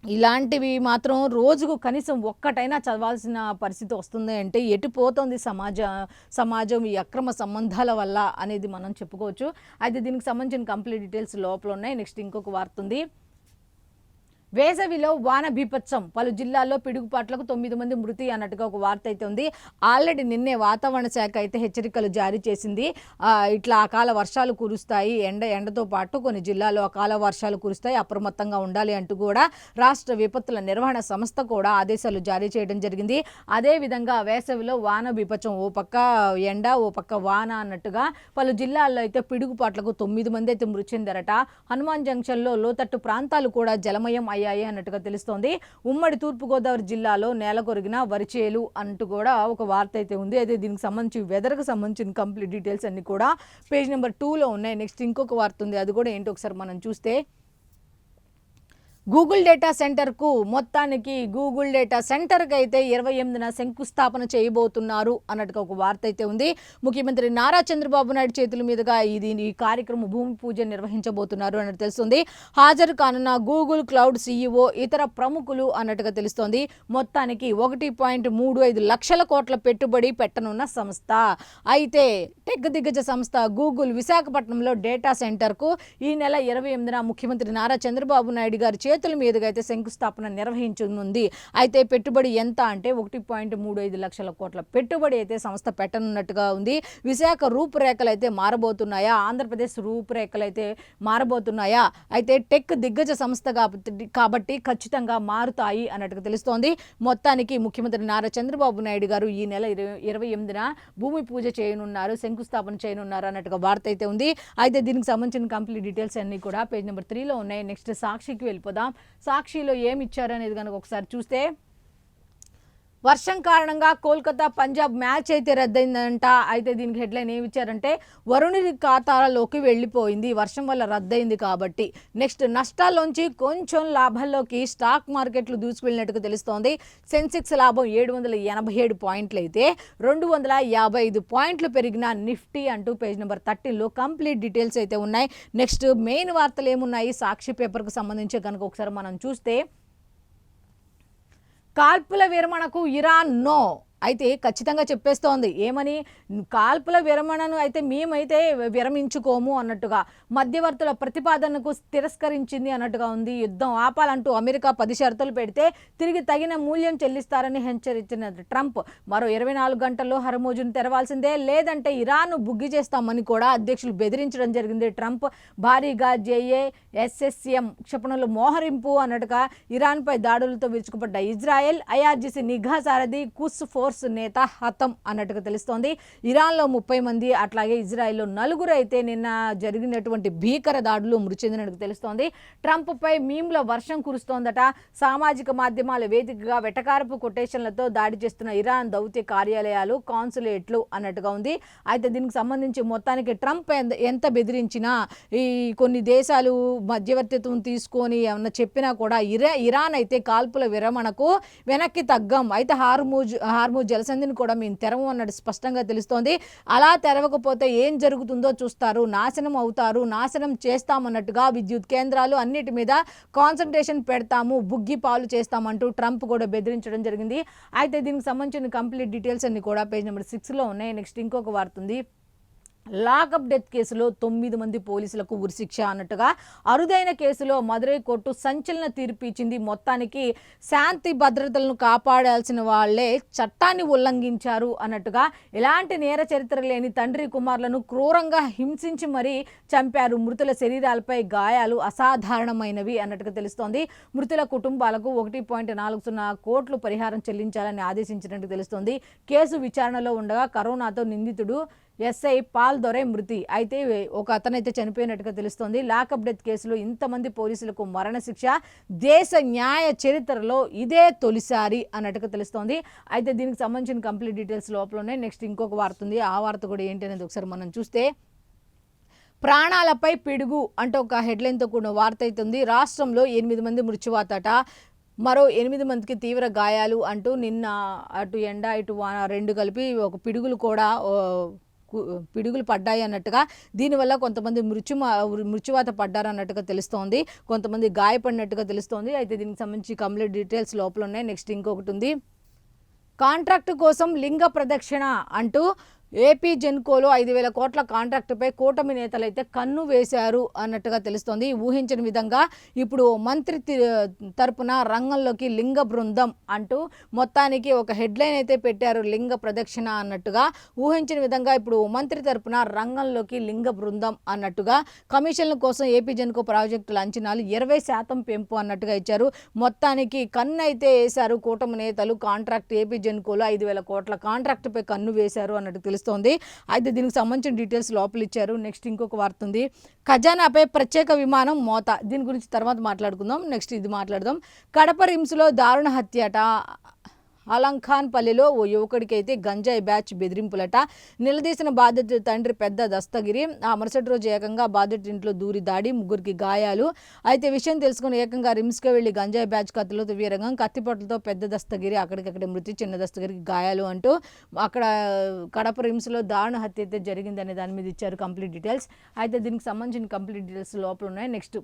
S1: ఇలాంటివి మాత్రం రోజుకు కనీసం ఒక్కటైనా చదవాల్సిన పరిస్థితి వస్తుంది. అంటే ఎటు పోతుంది సమాజం ఈ అక్రమ సంబంధాల వల్ల అనేది మనం చెప్పుకోవచ్చు. అయితే దీనికి సంబంధించిన కంప్లీట్ డీటెయిల్స్ లోపల ఉన్నాయి. నెక్స్ట్ ఇంకొక వార్త ఉంది. వేసవిలో వాన బీభత్సం, పలు జిల్లాల్లో పిడుగుపాట్లకు 9 మంది మృతి అన్నట్టుగా ఒక వార్త అయితే ఉంది. ఆల్రెడీ నిన్నే వాతావరణ శాఖ అయితే హెచ్చరికలు జారీ చేసింది. ఇట్లా అకాల వర్షాలు కురుస్తాయి, ఎండతో పాటు కొన్ని జిల్లాల్లో అకాల వర్షాలు కురుస్తాయి, అప్రమత్తంగా ఉండాలి అంటూ కూడా రాష్ట్ర విపత్తుల నిర్వహణ సంస్థ కూడా ఆదేశాలు జారీ చేయడం జరిగింది. అదేవిధంగా వేసవిలో వాన బీభత్సం, ఓ పక్క ఎండ ఓ పక్క వాన అన్నట్టుగా పలు జిల్లాల్లో అయితే పిడుగుపాట్లకు 9 మంది అయితే మృతి చెందారట. హనుమాన్ జంక్షన్లో లోతట్టు ప్రాంతాలు కూడా జలమయం అయ్యాయి అన్నట్టుగా తెలుస్తోంది. ఉమ్మడి తూర్పుగోదావరి జిల్లాలో నేలకొరిగిన వరిచేలు అంటూ కూడా ఒక వార్త అయితే ఉంది. అయితే దీనికి సంబంధించి వెదర్కి సంబంధించిన కంప్లీట్ డీటెయిల్స్ అన్ని కూడా పేజ్ నెంబర్ 2లో ఉన్నాయి. నెక్స్ట్ ఇంకొక వార్త ఉంది, అది కూడా ఏంటో ఒకసారి మనం చూస్తే, గూగుల్ డేటా సెంటర్కు గూగుల్ డేటా సెంటర్కి అయితే 28న శంకుస్థాపన చేయబోతున్నారు అన్నట్టుగా ఒక వార్త అయితే ఉంది. ముఖ్యమంత్రి నారా చంద్రబాబు నాయుడు చేతుల మీదుగా ఈ కార్యక్రమం భూమి పూజ నిర్వహించబోతున్నారు అన్నట్టు తెలుస్తుంది. హాజరు కానున్న గూగుల్ క్లౌడ్ సీఈఓ, ఇతర ప్రముఖులు అన్నట్టుగా తెలుస్తోంది. మొత్తానికి 1.35 లక్షల కోట్ల పెట్టుబడి పెట్టనున్న సంస్థ. అయితే టెక్ దిగ్గజ సంస్థ గూగుల్ విశాఖపట్నంలో డేటా సెంటర్కు ఈ నెల 28న ముఖ్యమంత్రి నారా చంద్రబాబు నాయుడు గారి చేతుల మీదుగా అయితే శంకుస్థాపన నిర్వహించనుంది. అయితే పెట్టుబడి ఎంత అంటే 1.35 లక్షల కోట్ల పెట్టుబడి అయితే సంస్థ పెట్టనున్నట్టుగా ఉంది. విశాఖ రూపురేఖలు అయితే మారబోతున్నాయా, ఆంధ్రప్రదేశ్ రూపురేఖలు అయితే మారబోతున్నాయా, అయితే టెక్ దిగ్గజ సంస్థ కాబట్టి ఖచ్చితంగా మారుతాయి అన్నట్టుగా తెలుస్తోంది. మొత్తానికి ముఖ్యమంత్రి నారా చంద్రబాబు నాయుడు గారు ఈ నెల 28న భూమి పూజ చేయనున్నారు, శంకుస్థాపన చేయనున్నారు అన్నట్టుగా వార్త అయితే ఉంది. అయితే దీనికి సంబంధించిన కంప్లీట్ డీటెయిల్స్ అన్ని కూడా పేజ్ నెంబర్ 3లో ఉన్నాయి. నెక్స్ట్ సాక్షికి వెళ్ళిపోదాం. సాక్షిలో ఏమి ఇచ్చారు అనేది కనుక ఒకసారి చూస్తే, వర్షం కారణంగా కోల్కతా పంజాబ్ మ్యాచ్ అయితే రద్దయిందంట. అయితే దీనికి హెడ్లైన్ ఏమి ఇచ్చారంటే, వరుణుడి ఖాతాలోకి వెళ్ళిపోయింది వర్షం వల్ల రద్దయింది కాబట్టి. నెక్స్ట్ నష్టాల్లోంచి కొంచెం లాభాల్లోకి స్టాక్ మార్కెట్లు దూసుకువెళ్ళినట్టుగా తెలుస్తోంది. సెన్సెక్స్ లాభం 787 పాయింట్లు అయితే 255 పాయింట్లు పెరిగిన నిఫ్టీ అంటూ పేజ్ నెంబర్ 13లో కంప్లీట్ డీటెయిల్స్ అయితే ఉన్నాయి. నెక్స్ట్ మెయిన్ వార్తలు ఏమున్నాయి సాక్షి పేపర్కు సంబంధించి కనుక ఒకసారి మనం చూస్తే, కాల్పుల విరమణకు ఇరాన్ నో అయితే ఖచ్చితంగా చెప్పేస్తోంది. ఏమని, కాల్పుల విరమణను అయితే మేమైతే విరమించుకోము అన్నట్టుగా, మధ్యవర్తుల ప్రతిపాదనకు తిరస్కరించింది అన్నట్టుగా ఉంది. యుద్ధం ఆపాలంటూ అమెరికా 10 షరతులు పెడితే తిరిగి తగిన మూల్యం చెల్లిస్తారని హెచ్చరించిన ట్రంప్, మరో 24 గంటల్లో హర్మూజును తెరవాల్సిందే, లేదంటే ఇరాన్ను బుగ్గి చేస్తామని కూడా అధ్యక్షులు బెదిరించడం జరిగింది. ట్రంప్ భారీగా JASSM క్షిపణులు మోహరింపు అన్నట్టుగా ఇరాన్పై దాడులతో విరుచుకుపడ్డ ఇజ్రాయెల్, IRGC నిఘా సారథి కుస్ ఫోర్స్ నేత హతం అన్నట్టుగా తెలుస్తోంది. ఇరాన్లో 30 మంది, అట్లాగే ఇజ్రాయెల్లో 4 అయితే నిన్న జరిగినటువంటి భీకర దాడులు మృతి చెందినట్టు తెలుస్తోంది. ట్రంప్ పై మీమ్ల వర్షం కురుస్తోందట. సామాజిక మాధ్యమాల వేదికగా వెటకారపు కొటేషన్లతో దాడి చేస్తున్న ఇరాన్ దౌత్య కార్యాలయాలు, కాన్సులేట్లు అన్నట్టుగా ఉంది. అయితే దీనికి సంబంధించి మొత్తానికి ట్రంప్ ఎంత బెదిరించినా, ఈ కొన్ని దేశాలు మధ్యవర్తిత్వం తీసుకొని ఏమన్నా చెప్పినా కూడా ఇరాన్ అయితే కాల్పుల విరమణకు వెనక్కి తగ్గం, అయితే హార్మూజ్ జలసంధిని కూడా మేము తెరము అన్నట్టు స్పష్టంగా తెలుస్తోంది. అలా తెరవకపోతే ఏం జరుగుతుందో చూస్తారు, నాశనం అవుతారు, నాశనం చేస్తామన్నట్టుగా విద్యుత్ కేంద్రాలు అన్నిటి మీద కాన్సన్ట్రేషన్ పెడతాము, బుగ్గి పాలు చేస్తామంటూ ట్రంప్ కూడా బెదిరించడం జరిగింది. అయితే దీనికి సంబంధించిన కంప్లీట్ డీటెయిల్స్ అన్ని కూడా పేజ్ నెంబర్ 6లో ఉన్నాయి. నెక్స్ట్ ఇంకొక వార్త ఉంది. లాకప్ డెత్ కేసులో 9 మంది పోలీసులకు ఉరిశిక్ష అన్నట్టుగా అరుదైన కేసులో మదురై కోర్టు సంచలన తీర్పు ఇచ్చింది. మొత్తానికి శాంతి భద్రతలను కాపాడాల్సిన వాళ్లే చట్టాన్ని ఉల్లంఘించారు అన్నట్టుగా ఎలాంటి నేర చరిత్ర లేని తండ్రి కుమారులను క్రూరంగా హింసించి మరీ చంపారు. మృతుల శరీరాలపై గాయాలు అసాధారణమైనవి అన్నట్టుగా తెలుస్తోంది. మృతుల కుటుంబాలకు 1.40 కోట్లు పరిహారం చెల్లించాలని ఆదేశించినట్టు తెలుస్తోంది. కేసు విచారణలో ఉండగా కరోనాతో నిందితుడు ఎస్ఐ పాల్ దొరై మృతి. అయితే ఒక అతనైతే చనిపోయినట్టుగా తెలుస్తోంది. లాకప్ డెత్ కేసులో ఇంతమంది పోలీసులకు మరణశిక్ష దేశ న్యాయ చరిత్రలో ఇదే తొలిసారి అన్నట్టుగా తెలుస్తోంది. అయితే దీనికి సంబంధించిన కంప్లీట్ డీటెయిల్స్ లోపలనే నెక్స్ట్ ఇంకొక వార్త ఉంది. ఆ వార్త కూడా ఏంటి అనేది ఒకసారి మనం చూస్తే, ప్రాణాలపై పిడుగు అంటే ఒక హెడ్లైన్తో కూడిన వార్త అయితే ఉంది. రాష్ట్రంలో 8 మంది మృత్యువాతట, మరో 8 మందికి తీవ్ర గాయాలు అంటూ నిన్న అటు ఎండ ఇటు వాన రెండు కలిపి ఒక పిడుగులు పడ్డాయి అన్నట్టుగా, దీనివల్ల కొంతమంది మృత్యువాత పడ్డారు అన్నట్టుగా తెలుస్తోంది, కొంతమంది గాయపడినట్టుగా తెలుస్తోంది. అయితే దీనికి సంబంధించి కంప్లీట్ డీటెయిల్స్ లోపల ఉన్నాయి. నెక్స్ట్ ఇంకొకటి ఉంది, కాంట్రాక్టు కోసం లింగ ప్రదక్షిణ అంటూ ఏపీ జెన్కోలో 5,000 కోట్ల కాంట్రాక్టుపై కూటమి నేతలైతే కన్ను వేశారు అన్నట్టుగా తెలుస్తోంది. ఊహించిన విధంగా ఇప్పుడు మంత్రి తరపున రంగంలోకి లింగ బృందం అంటూ మొత్తానికి ఒక హెడ్లైన్ అయితే పెట్టారు, లింగ ప్రదక్షిణ అన్నట్టుగా. ఊహించిన విధంగా ఇప్పుడు మంత్రి తరపున రంగంలోకి లింగ బృందం అన్నట్టుగా కమిషన్ల కోసం ఏపీ జెన్కో ప్రాజెక్టుల అంచనాలు 20% పెంపు అన్నట్టుగా ఇచ్చారు. మొత్తానికి కన్ను అయితే వేశారు కూటమి నేతలు. కాంట్రాక్ట్ ఏపీ జెన్కోలో 5,000 కోట్ల కాంట్రాక్టుపై కన్ను వేశారు అన్నట్టు తెలుస్తోంది. అయితే దీనికి సంబంధించిన డీటెయిల్స్ లోపల ఇచ్చారు. నెక్స్ట్ ఇంకొక వార్త ఉంది, ఖజానాపై ప్రత్యేక విమానం మోత. దీని గురించి తర్వాత మాట్లాడుకుందాం. నెక్స్ట్ ఇది మాట్లాడదాం. కడప రిమ్స్లో దారుణ హత్యట. అలంఖాన్పల్లిలో ఓ యువకుడికి అయితే గంజాయి బ్యాచ్ బెదిరింపులట. నిలదీసిన బాధితుడి తండ్రి పెద్ద దస్తగిరి. ఆ మరుసటి రోజు ఏకంగా బాధితుడి ఇంట్లో దూరి దాడి, 3 గాయాలు. అయితే విషయం తెలుసుకుని ఏకంగా రిమ్స్కి వెళ్లి గంజాయి బ్యాచ్ కత్తులతో వీరంగం, కత్తిపొట్లతో పెద్ద దస్తగిరి అక్కడికక్కడే మృతి, చిన్న దస్తగిరికి గాయాలు అంటూ అక్కడ కడప రిమ్స్లో దారుణ హత్య అయితే జరిగిందనే దాని మీద ఇచ్చారు కంప్లీట్ డీటెయిల్స్. అయితే దీనికి సంబంధించిన కంప్లీట్ డీటెయిల్స్ లోపల ఉన్నాయి. నెక్స్ట్,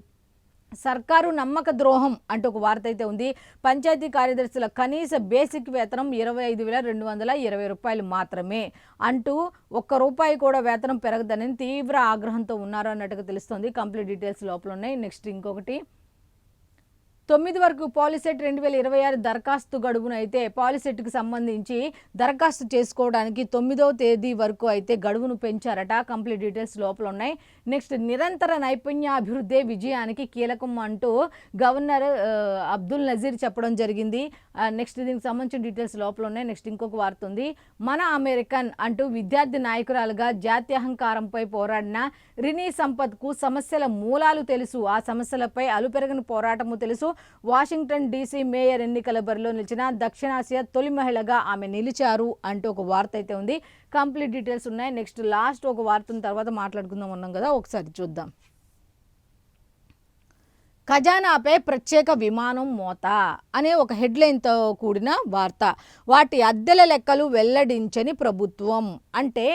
S1: సర్కారు నమ్మక ద్రోహం అంటూ ఒక వార్త అయితే ఉంది. పంచాయతీ కార్యదర్శుల కనీస బేసిక్ వేతనం 25,220 రూపాయలు మాత్రమే అంటూ ₹1 కూడా వేతనం పెరగదని తీవ్ర ఆగ్రహంతో ఉన్నారు అన్నట్టుగా తెలుస్తుంది. కంప్లీట్ డీటెయిల్స్ లోపల ఉన్నాయి. నెక్స్ట్ ఇంకొకటి, 9 వరకు పాలిసెట్ 2026 దరఖాస్తు గడువును అయితే పాలిసెట్కి సంబంధించి దరఖాస్తు చేసుకోవడానికి 9వ తేదీ వరకు అయితే గడువును పెంచారట. కంప్లీట్ డీటెయిల్స్ లోపల ఉన్నాయి. నెక్స్ట్, నిరంతర నైపుణ్యాభివృద్ధి విజయానికి కీలకం అంటూ గవర్నర్ అబ్దుల్ నజీర్ చెప్పడం జరిగింది. నెక్స్ట్ దీనికి సంబంధించిన డీటెయిల్స్ లోపల ఉన్నాయి. నెక్స్ట్ ఇంకొక వార్త ఉంది, మన అమెరికన్ అంటూ విద్యార్థి నాయకురాలుగా జాత్యహంకారంపై పోరాడిన రినీ సంపత్కు సమస్యల మూలాలు తెలుసు, ఆ సమస్యలపై అలుపెరగని పోరాటము తెలుసు. వాషింగ్టన్ డీసీ మేయర్ ఎన్నికల బరిలో నిలిచిన దక్షిణాసియా తొలి మహిళగా ఆమె నిలిచారు అంటూ ఒక వార్త అయితే ఉంది. కంప్లీట్ డీటెయిల్స్ ఉన్నాయి. నెక్స్ట్ లాస్ట్ ఒక వార్తను తర్వాత మాట్లాడుకుందాం అన్నాం కదా, ఒకసారి చూద్దాం. ఖజానాపై ప్రత్యేక విమానం మోత అనే ఒక హెడ్లైన్తో కూడిన వార్త. వాటి అద్దెల లెక్కలు వెల్లడించని ప్రభుత్వం అంటే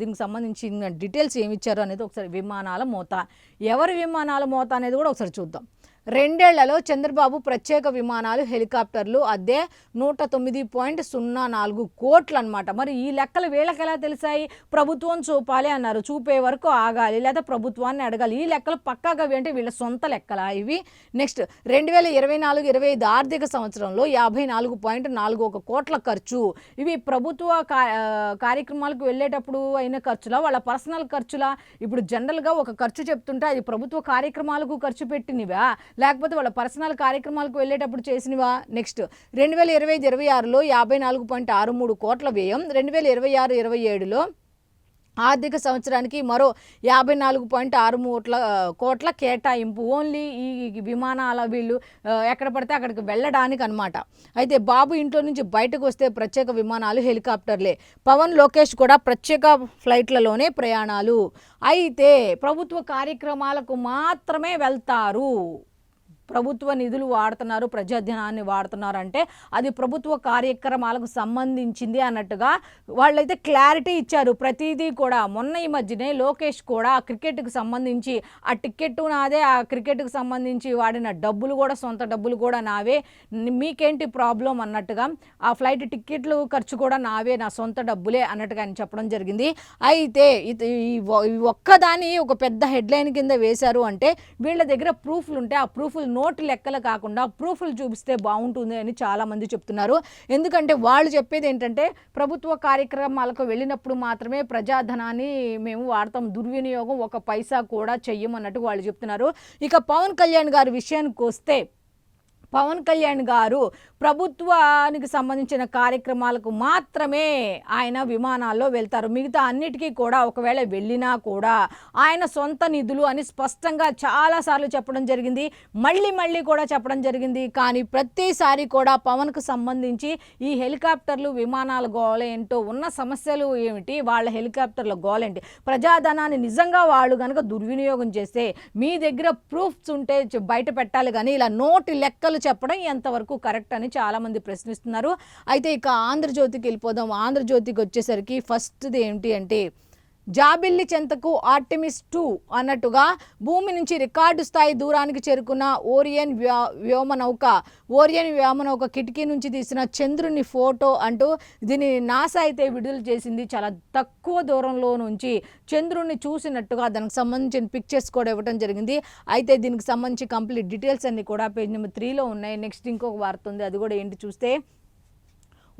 S1: దీనికి సంబంధించిన డీటెయిల్స్ ఏమి ఇచ్చారు అనేది ఒకసారి, విమానాల మోత, ఎవరి విమానాల మోత అనేది కూడా ఒకసారి చూద్దాం. 2 ఏళ్లలో చంద్రబాబు ప్రత్యేక విమానాలు, హెలికాప్టర్లు అద్దె 109.04 కోట్లు అనమాట. మరి ఈ లెక్కలు వీళ్ళకి ఎలా తెలిసాయి? ప్రభుత్వం చూపాలి అన్నారు, చూపే వరకు ఆగాలి లేదా ప్రభుత్వాన్ని అడగాలి. ఈ లెక్కలు పక్కాగా అంటే వీళ్ళ సొంత లెక్కలా ఇవి? నెక్స్ట్, 2024-25 ఆర్థిక సంవత్సరంలో 54.41 కోట్ల ఖర్చు. ఇవి ప్రభుత్వ కార్యక్రమాలకు వెళ్ళేటప్పుడు అయిన ఖర్చులా, వాళ్ళ పర్సనల్ ఖర్చులా? ఇప్పుడు జనరల్గా ఒక ఖర్చు చెప్తుంటే అది ప్రభుత్వ కార్యక్రమాలకు ఖర్చు పెట్టినవా లేకపోతే వాళ్ళ పర్సనల్ కార్యక్రమాలకు వెళ్ళేటప్పుడు చేసినవా? నెక్స్ట్, 2025-26లో 54.63 కోట్ల వ్యయం, 2026-27లో ఆర్థిక సంవత్సరానికి మరో 54.63 కోట్ల కేటాయింపు. ఓన్లీ ఈ విమానాల వీళ్ళు ఎక్కడ పడితే అక్కడికి వెళ్ళడానికి అనమాట. అయితే బాబు ఇంట్లో నుంచి బయటకు వస్తే ప్రత్యేక విమానాలు, హెలికాప్టర్లే. పవన్, లోకేష్ కూడా ప్రత్యేక ఫ్లైట్లలోనే ప్రయాణాలు. అయితే ప్రభుత్వ కార్యక్రమాలకు మాత్రమే వెళ్తారు. ప్రభుత్వ నిధులు వాడుతున్నారు, ప్రజాధనాన్ని వాడుతున్నారు అంటే అది ప్రభుత్వ కార్యక్రమాలకు సంబంధించింది అన్నట్టుగా వాళ్ళైతే క్లారిటీ ఇచ్చారు. ప్రతిదీ కూడా మొన్న ఈ మధ్యనే లోకేష్ కూడా క్రికెట్కి సంబంధించి ఆ టికెట్ నాదే, ఆ క్రికెట్కి సంబంధించి వాడిన డబ్బులు కూడా సొంత డబ్బులు కూడా నావే, మీకేంటి ప్రాబ్లం అన్నట్టుగా, ఆ ఫ్లైట్ టికెట్లు ఖర్చు కూడా నావే, నా సొంత డబ్బులే అన్నట్టుగా ఆయన చెప్పడం జరిగింది. అయితే ఈ ఒక్కదాని ఒక పెద్ద హెడ్లైన్ కింద వేశారు అంటే వీళ్ళ దగ్గర ప్రూఫ్లు ఉంటే ఆ ప్రూఫ్లు నోటు లెక్కలు కాకుండా ప్రూఫ్లు చూపిస్తే బాగుంటుంది అని చాలామంది చెప్తున్నారు. ఎందుకంటే వాళ్ళు చెప్పేది ఏంటంటే ప్రభుత్వ కార్యక్రమాలకు వెళ్ళినప్పుడు మాత్రమే ప్రజాధనాన్ని మేము వాడతాం, దుర్వినియోగం ఒక పైసా కూడా చెయ్యమన్నట్టు వాళ్ళు చెప్తున్నారు. ఇక పవన్ కళ్యాణ్ గారి విషయానికి వస్తే పవన్ కళ్యాణ్ గారు ప్రభుత్వానికి సంబంధించిన కార్యక్రమాలకు మాత్రమే ఆయన విమానాల్లో వెళ్తారు. మిగతా అన్నిటికీ కూడా ఒకవేళ వెళ్ళినా కూడా ఆయన సొంత నిధులు అని స్పష్టంగా చాలాసార్లు చెప్పడం జరిగింది, మళ్ళీ కూడా చెప్పడం జరిగింది. కానీ ప్రతిసారి కూడా పవన్కు సంబంధించి ఈ హెలికాప్టర్లు విమానాల గోల ఏంటో, ఉన్న సమస్యలు ఏమిటి, వాళ్ళ హెలికాప్టర్ల గోల ఏంటి, ప్రజాధనాన్ని నిజంగా వాళ్ళు కనుక దుర్వినియోగం చేస్తే మీ దగ్గర ప్రూఫ్స్ ఉంటే బయట పెట్టాలి, కానీ ఇలా నోటి లెక్కలు చెప్పడం ఎంతవరకు కరెక్ట్ అని చాలామంది ప్రశ్నిస్తున్నారు. అయితే ఇక ఆంధ్రజ్యోతికి వెళ్ళిపోదాం. ఆంధ్రజ్యోతికి వచ్చేసరికి ఫస్ట్ది ఏంటి అంటే జాబిల్లి చెంతకు ఆర్టెమిస్ 2 అన్నట్టుగా భూమి నుంచి రికార్డు స్థాయి దూరానికి చేరుకున్న ఓరియన్ వ్యోమనౌక కిటికీ నుంచి తీసిన చంద్రుని ఫోటో అంటూ దీన్ని నాసా అయితే విడుదల చేసింది. చాలా తక్కువ దూరంలో నుంచి చంద్రుని చూసినట్టుగా దానికి సంబంధించిన పిక్చర్స్ కూడా ఇవ్వడం జరిగింది. అయితే దీనికి సంబంధించి కంప్లీట్ డీటెయిల్స్ అన్నీ కూడా పేజ్ నెంబర్ 3లో ఉన్నాయి. నెక్స్ట్ ఇంకొక వార్త ఉంది, అది కూడా ఏంటి చూస్తే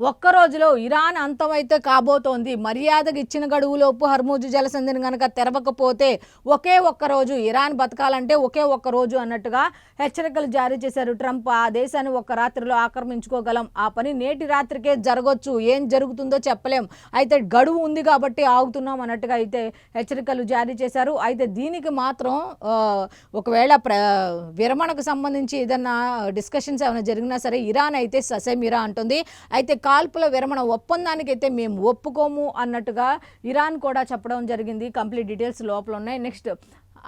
S1: ఒక్కరోజులో ఇరాన్ అంతమైతే కాబోతోంది. మర్యాదగా ఇచ్చిన గడువులోపు హర్మూజ్ జలసంధిని కనుక తెరవకపోతే ఒకే ఒక్కరోజు ఇరాన్ బతకాలంటే ఒకే ఒక్క రోజు అన్నట్టుగా హెచ్చరికలు జారీ చేశారు ట్రంప్. ఆ దేశాన్ని ఒక్క రాత్రిలో ఆక్రమించుకోగలం, ఆ పని నేటి రాత్రికే జరగవచ్చు, ఏం జరుగుతుందో చెప్పలేం, అయితే గడువు ఉంది కాబట్టి ఆగుతున్నాం అన్నట్టుగా అయితే హెచ్చరికలు జారీ చేశారు. అయితే దీనికి మాత్రం ఒకవేళ విరమణకు సంబంధించి ఏదన్నా డిస్కషన్స్ ఏమైనా జరిగినా సరే ఇరాన్ అయితే ససేమిరా అంటుంది. అయితే కాల్పుల విరమణ ఒప్పందానికి అయితే మేము ఒప్పుకోము అన్నట్టుగా ఇరాన్ కూడా చెప్పడం జరిగింది. కంప్లీట్ డీటెయిల్స్ లోపల ఉన్నాయి. నెక్స్ట్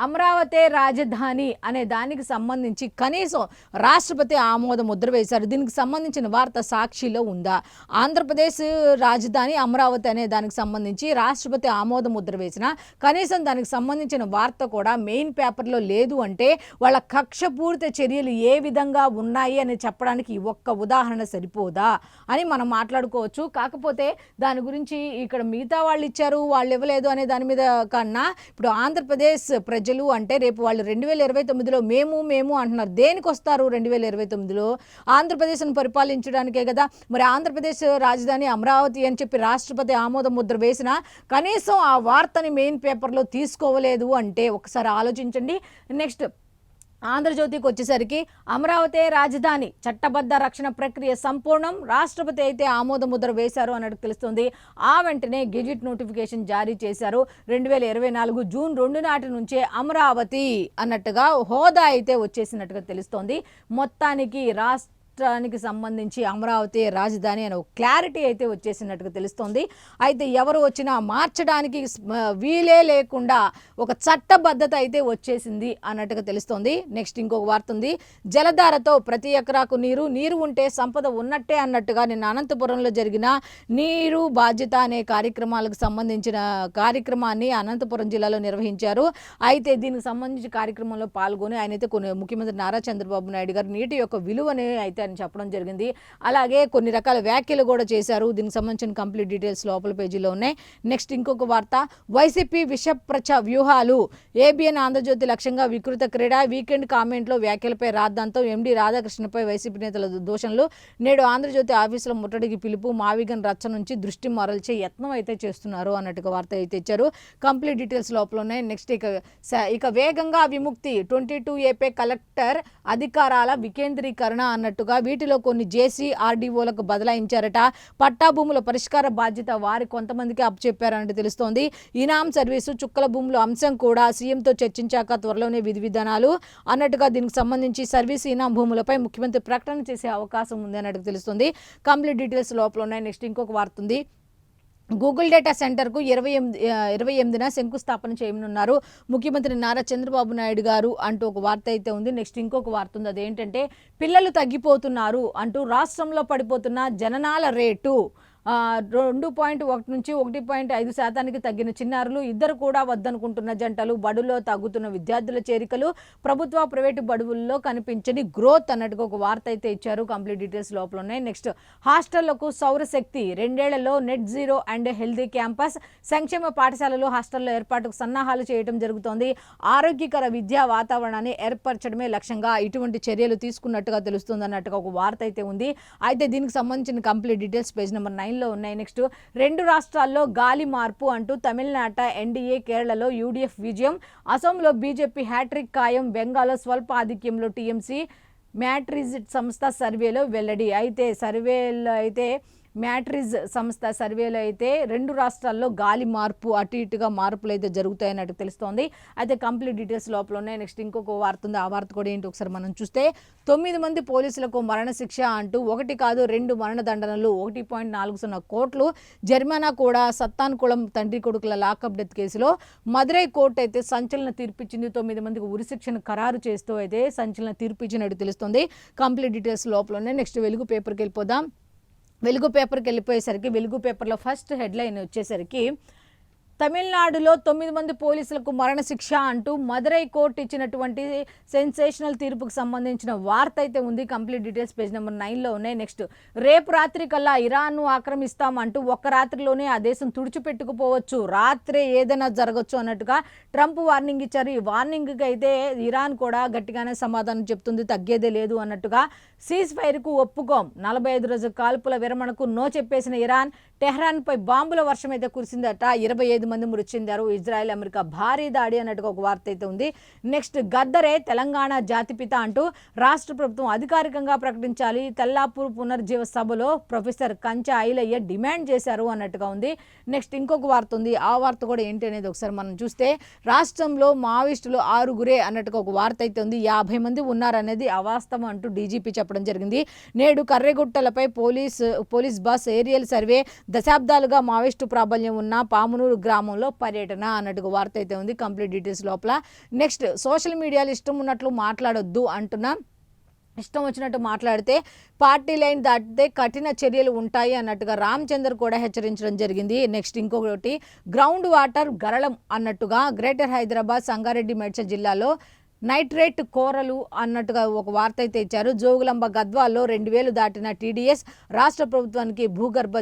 S1: అమరావతి రాజధాని అనే దానికి సంబంధించి కనీసం రాష్ట్రపతి ఆమోద ముద్ర వేశారు. దీనికి సంబంధించిన వార్త సాక్షిలో ఉందా? ఆంధ్రప్రదేశ్ రాజధాని అమరావతి అనే దానికి సంబంధించి రాష్ట్రపతి ఆమోద ముద్ర వేసిన కనీసం దానికి సంబంధించిన వార్త కూడా మెయిన్ పేపర్లో లేదు అంటే వాళ్ళ కక్షపూరిత చర్యలు ఏ విధంగా ఉన్నాయి అని చెప్పడానికి ఒక్క ఉదాహరణ సరిపోదా అని మనం మాట్లాడుకోవచ్చు. కాకపోతే దాని గురించి ఇక్కడ మిగతా వాళ్ళు ఇచ్చారు వాళ్ళు ఇవ్వలేదు అనే దాని మీద కన్నా ఇప్పుడు ఆంధ్రప్రదేశ్ ప్రజలు అంటే రేపు వాళ్ళు 2029లో మేము అంటున్నారు. దేనికి వస్తారు 2029లో? ఆంధ్రప్రదేశ్ను పరిపాలించడానికే కదా. మరి ఆంధ్రప్రదేశ్ రాజధాని అమరావతి అని చెప్పి రాష్ట్రపతి ఆమోద ముద్ర వేసినా కనీసం ఆ వార్తని మెయిన్ పేపర్లో తీసుకోవలేదు అంటే ఒకసారి ఆలోచించండి. నెక్స్ట్ ఆంధ్రజ్యోతికి వచ్చేసరికి అమరావతి రాజధాని చట్టబద్ధ రక్షణ ప్రక్రియ సంపూర్ణం, రాష్ట్రపతి అయితే ఆమోద ముద్ర వేశారు అన్నట్టు తెలుస్తుంది. ఆ వెంటనే గెజిట్ నోటిఫికేషన్ జారీ చేశారు. 2024 జూన్ 2 నాటి నుంచే అమరావతి అన్నట్టుగా హోదా అయితే వచ్చేసినట్టుగా తెలుస్తోంది. మొత్తానికి రాష్ట్రానికి సంబంధించి అమరావతి రాజధాని అనే క్లారిటీ అయితే వచ్చేసినట్టుగా తెలుస్తోంది. అయితే ఎవరు వచ్చినా మార్చడానికి వీలే లేకుండా ఒక చట్టబద్ధత అయితే వచ్చేసింది అన్నట్టుగా తెలుస్తోంది. నెక్స్ట్ ఇంకొక వార్త ఉంది, జలధారతో ప్రతి ఎకరాకు నీరు ఉంటే సంపద ఉన్నట్టే అన్నట్టుగా నిన్న అనంతపురంలో జరిగిన నీరు బాధ్యత అనే కార్యక్రమాలకు సంబంధించిన కార్యక్రమాన్ని అనంతపురం జిల్లాలో నిర్వహించారు. అయితే దీనికి సంబంధించి కార్యక్రమంలో పాల్గొని ఆయన అయితే ముఖ్యమంత్రి నారా చంద్రబాబు నాయుడు గారు నీటి యొక్క విలువని అయితే అని చెప్పడం జరిగింది. అలాగే కొన్ని రకాల వ్యాఖ్యలు కూడా చేశారు. దీనికి సంబంధించిన కంప్లీట్ డీటెయిల్స్ లోపల పేజీలో ఉన్నాయి. నెక్స్ట్ ఇంకొక వార్త, వైసీపీ విషప్రచ వ్యూహాలు, ఏబిఎన్ ఆంధ్రజ్యోతి లక్ష్యంగా వికృత క్రీడ, వీకెండ్ కామెంట్లో వ్యాఖ్యలపై రాద్ధాంతం, ఎండి రాధాకృష్ణపై వైసీపీ నేతల దూషణలు, నేడు ఆంధ్రజ్యోతి ఆఫీసులో ముట్టడికి పిలుపు, మావిగన్ రచ్చ నుంచి దృష్టి మరల్చే యత్నం అయితే చేస్తున్నారు అన్నట్టుగా వార్త అయితే ఇచ్చారు. కంప్లీట్ డీటెయిల్స్ లోపల ఉన్నాయి. నెక్స్ట్ ఇక వేగంగా విముక్తి, 22 కలెక్టర్ అధికారాల వికేంద్రీకరణ అన్నట్టుగా వీటిలో కొన్ని జేసీ ఆర్డీఓలకు బదలాయించారట. పట్టా భూముల పరిష్కార బాధ్యత వారి కొంతమందికి అప్పచెప్పారన్నట్టు తెలుస్తోంది. ఇనాం సర్వీసు, చుక్కల భూముల అంశం కూడా సీఎంతో చర్చించాక త్వరలోనే విధి విధానాలు అన్నట్టుగా దీనికి సంబంధించి సర్వీస్ ఇనాం భూములపై ముఖ్యమంత్రి ప్రకటన చేసే అవకాశం ఉంది అన్నట్టు తెలుస్తుంది. కంప్లీట్ డీటెయిల్స్ లోపల ఉన్నాయి. నెక్స్ట్ ఇంకొక వార్త ఉంది, గూగుల్ డేటా సెంటర్కు 28న శంకుస్థాపన చేయనున్నారు ముఖ్యమంత్రి నారా చంద్రబాబు నాయుడు గారు అంటూ ఒక వార్త అయితే ఉంది. నెక్స్ట్ ఇంకొక వార్త ఉంది, అదేంటంటే పిల్లలు తగ్గిపోతున్నారు అంటూ రాష్ట్రంలో పడిపోతున్న జననాల రేటు 2.1 నుంచి 1.5% తగ్గిన చిన్నారులు, ఇద్దరు కూడా వద్దనుకుంటున్న జంటలు, బడుల్లో తగ్గుతున్న విద్యార్థుల చేరికలు, ప్రభుత్వ ప్రైవేటు బడువుల్లో కనిపించని గ్రోత్ అన్నట్టుగా ఒక వార్త అయితే ఇచ్చారు. కంప్లీట్ డీటెయిల్స్ లోపల ఉన్నాయి. నెక్స్ట్ హాస్టళ్లకు సౌరశక్తి, 2 ఏళ్లలో net zero and healthy campus, సంక్షేమ పాఠశాలలు హాస్టళ్ల ఏర్పాటుకు సన్నాహాలు చేయడం జరుగుతోంది. ఆరోగ్యకర విద్యా వాతావరణాన్ని ఏర్పరచడమే లక్ష్యంగా ఇటువంటి చర్యలు తీసుకున్నట్టుగా తెలుస్తుంది అన్నట్టుగా ఒక వార్త అయితే ఉంది. అయితే దీనికి సంబంధించిన కంప్లీట్ డీటెయిల్స్ పేజ్ నెంబర్ 9లో ఉన్నాయి. నెక్స్ట్ 2 రాష్ట్రాల్లో గాలి మార్పు అంటూ తమిళనాట ఎన్డీఏ, కేరళలో యూడీఎఫ్ విజయం, అసోంలో బీజేపీ హ్యాట్రిక్ ఖాయం, బెంగాల్లో స్వల్ప ఆధిక్యంలో టీఎంసీ, మ్యాట్రిజ్ సంస్థ సర్వేలో వెల్లడి. మ్యాట్రిజ్ సంస్థ సర్వేలో అయితే 2 రాష్ట్రాల్లో గాలి మార్పు, అటు ఇటుగా మార్పులు అయితే జరుగుతాయన్నట్టు తెలుస్తోంది. అయితే కంప్లీట్ డీటెయిల్స్ లోపల ఉన్నాయి. నెక్స్ట్ ఇంకొక వార్త ఉంది, ఆ వార్త కూడా ఏంటి ఒకసారి మనం చూస్తే, 9 మంది పోలీసులకు మరణశిక్ష అంటూ 1 కాదు 2 మరణదండనలు, 1.40 కోట్లు జరిమానా కూడా. సత్తాన్కుళం తండ్రి కొడుకుల లాకప్ డెత్ కేసులో మదురై కోర్టు అయితే సంచలన తీర్పిచ్చింది. 9 మందికి ఉరిశిక్షను ఖరారు చేస్తూ అయితే సంచలన తీర్పిచ్చినట్టు తెలుస్తుంది. కంప్లీట్ డీటెయిల్స్ లోపల ఉన్నాయి. నెక్స్ట్ వెలుగు పేపర్కి వెళ్ళిపోదాం. వెలుగు పేపర్కి వెళ్ళిపోయేసరికి వెలుగు పేపర్లో ఫస్ట్ హెడ్లైన్ వచ్చేసరికి, తమిళనాడులో 9 మంది పోలీసులకు మరణశిక్ష అంటూ మదురై కోర్టు ఇచ్చినటువంటి సెన్సేషనల్ తీర్పుకు సంబంధించిన వార్త అయితే ఉంది. కంప్లీట్ డీటెయిల్స్ పేజ్ నెంబర్ 9లో ఉన్నాయి. నెక్స్ట్ రేపు రాత్రి కల్లా ఇరాన్ను ఆక్రమిస్తామంటూ ఒక్క రాత్రిలోనే ఆ దేశం తుడిచిపెట్టుకుపోవచ్చు, రాత్రే ఏదైనా జరగచ్చు అన్నట్టుగా ట్రంప్ వార్నింగ్ ఇచ్చారు. ఈ వార్నింగ్కి అయితే ఇరాన్ కూడా గట్టిగానే సమాధానం చెప్తుంది, తగ్గేదే లేదు అన్నట్టుగా. సీజ్ ఫైర్కు ఒప్పుకోం, 45 రోజుల కాల్పుల విరమణకు నో చెప్పేసిన ఇరాన్, టెహ్రాన్పై బాంబుల వర్షం అయితే కురిసిందట, 25 మంది మృతి చెందారు. ఇజ్రాయెల్ అమెరికా భారీ దాడి అన్నట్టుగా ఒక వార్త అయితే ఉంది. నెక్స్ట్ గద్దరే తెలంగాణ జాతిపిత అంటూ రాష్ట్ర ప్రభుత్వం అధికారికంగా ప్రకటించాలి, తెల్లాపూర్ పునర్జీవ సభలో ప్రొఫెసర్ కంచా ఐలయ్య డిమాండ్ చేశారు అన్నట్టుగా ఉంది. నెక్స్ట్ ఇంకొక వార్త ఉంది, ఆ వార్త కూడా ఏంటి అనేది ఒకసారి మనం చూస్తే, రాష్ట్రంలో మావోయిస్టులు 6 అన్నట్టుగా ఒక వార్త అయితే ఉంది. 50 మంది ఉన్నారనేది అవాస్తవం అంటూ డీజీపీ చెప్పడం జరిగింది. నేడు కర్రెగుట్టలపై పోలీస్ బస్ ఏరియల్ సర్వే, దశాబ్దాలుగా మావోయిస్టు ప్రాబల్యం ఉన్న పామునూరు గ్రామంలో పర్యటన అన్నట్టుగా వార్త అయితే ఉంది. కంప్లీట్ డీటెయిల్స్ లోపల. నెక్స్ట్ సోషల్ మీడియాలో ఇష్టం ఉన్నట్లు మాట్లాడొద్దు అంటున్నా, ఇష్టం వచ్చినట్టు మాట్లాడితే పార్టీ లైన్ దాటితే కఠిన చర్యలు ఉంటాయి అన్నట్టుగా రామచందర్ కూడా హెచ్చరించడం జరిగింది. నెక్స్ట్ ఇంకొకటి, గ్రౌండ్ వాటర్ గరళం అన్నట్టుగా గ్రేటర్ హైదరాబాద్ సంగారెడ్డి మేడ్చల్ జిల్లాలో నైట్రేట్ కోరలు అన్నట్టుగా ఒక వార్త అయితే ఇచ్చారు. జోగులాంబ గద్వాల్లో 2000 దాటిన టీడీఎస్ రాష్ట్ర ప్రభుత్వానికి భూగర్భ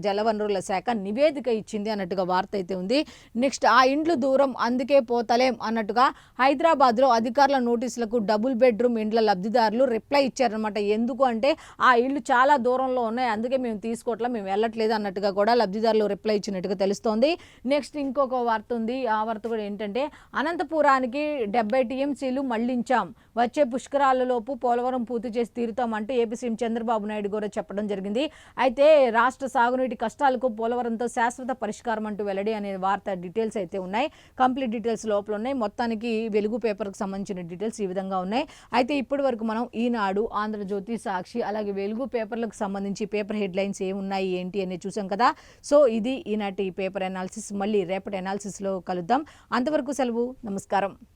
S1: జలవనరుల శాఖ నివేదిక ఇచ్చింది అన్నట్టుగా వార్త అయితే ఉంది. నెక్స్ట్ ఆ ఇండ్లు దూరం అందుకే పోతలేం అన్నట్టుగా హైదరాబాద్లో అధికారుల నోటీసులకు డబుల్ బెడ్రూమ్ ఇండ్ల లబ్ధిదారులు రిప్లై ఇచ్చారనమాట. ఎందుకు అంటే ఆ ఇల్లు చాలా దూరంలో ఉన్నాయి, అందుకే మేము తీసుకోవట్లేదు, మేము వెళ్ళట్లేదు అన్నట్టుగా కూడా లబ్ధిదారులు రిప్లై ఇచ్చినట్టుగా తెలుస్తోంది. నెక్స్ట్ ఇంకొక వార్త ఉంది, ఆ వార్త కూడా ఏంటంటే, అనంతపురానికి 70 టీఎంసీలు మళ్లించాం, వచ్చే పుష్కరాలలోపు పోలవరం పూర్తి చేసి తీరుతామంటూ ఏపీ సీఎం చంద్రబాబు నాయుడు కూడా చెప్పడం జరిగింది. అయితే రాష్ట్ర సాగునీటి కష్టాలకు పోలవరంతో శాశ్వత పరిష్కారం అంటూ వెల్లడి అనే వార్త డీటెయిల్స్ అయితే ఉన్నాయి. కంప్లీట్ డీటెయిల్స్ లోపల ఉన్నాయి. మొత్తానికి వెలుగు పేపర్కి సంబంధించిన డీటెయిల్స్ ఈ విధంగా ఉన్నాయి. అయితే ఇప్పటి వరకు మనం ఈనాడు, ఆంధ్రజ్యోతి, సాక్షి అలాగే వెలుగు పేపర్లకు సంబంధించి పేపర్ హెడ్లైన్స్ ఏమున్నాయి ఏంటి అనేది చూసాం కదా. సో ఇది ఈనాటి పేపర్ అనాలిసిస్. మళ్ళీ రేపటి అనాలిసిస్లో కలుద్దాం. అంతవరకు సెలవు, నమస్కారం.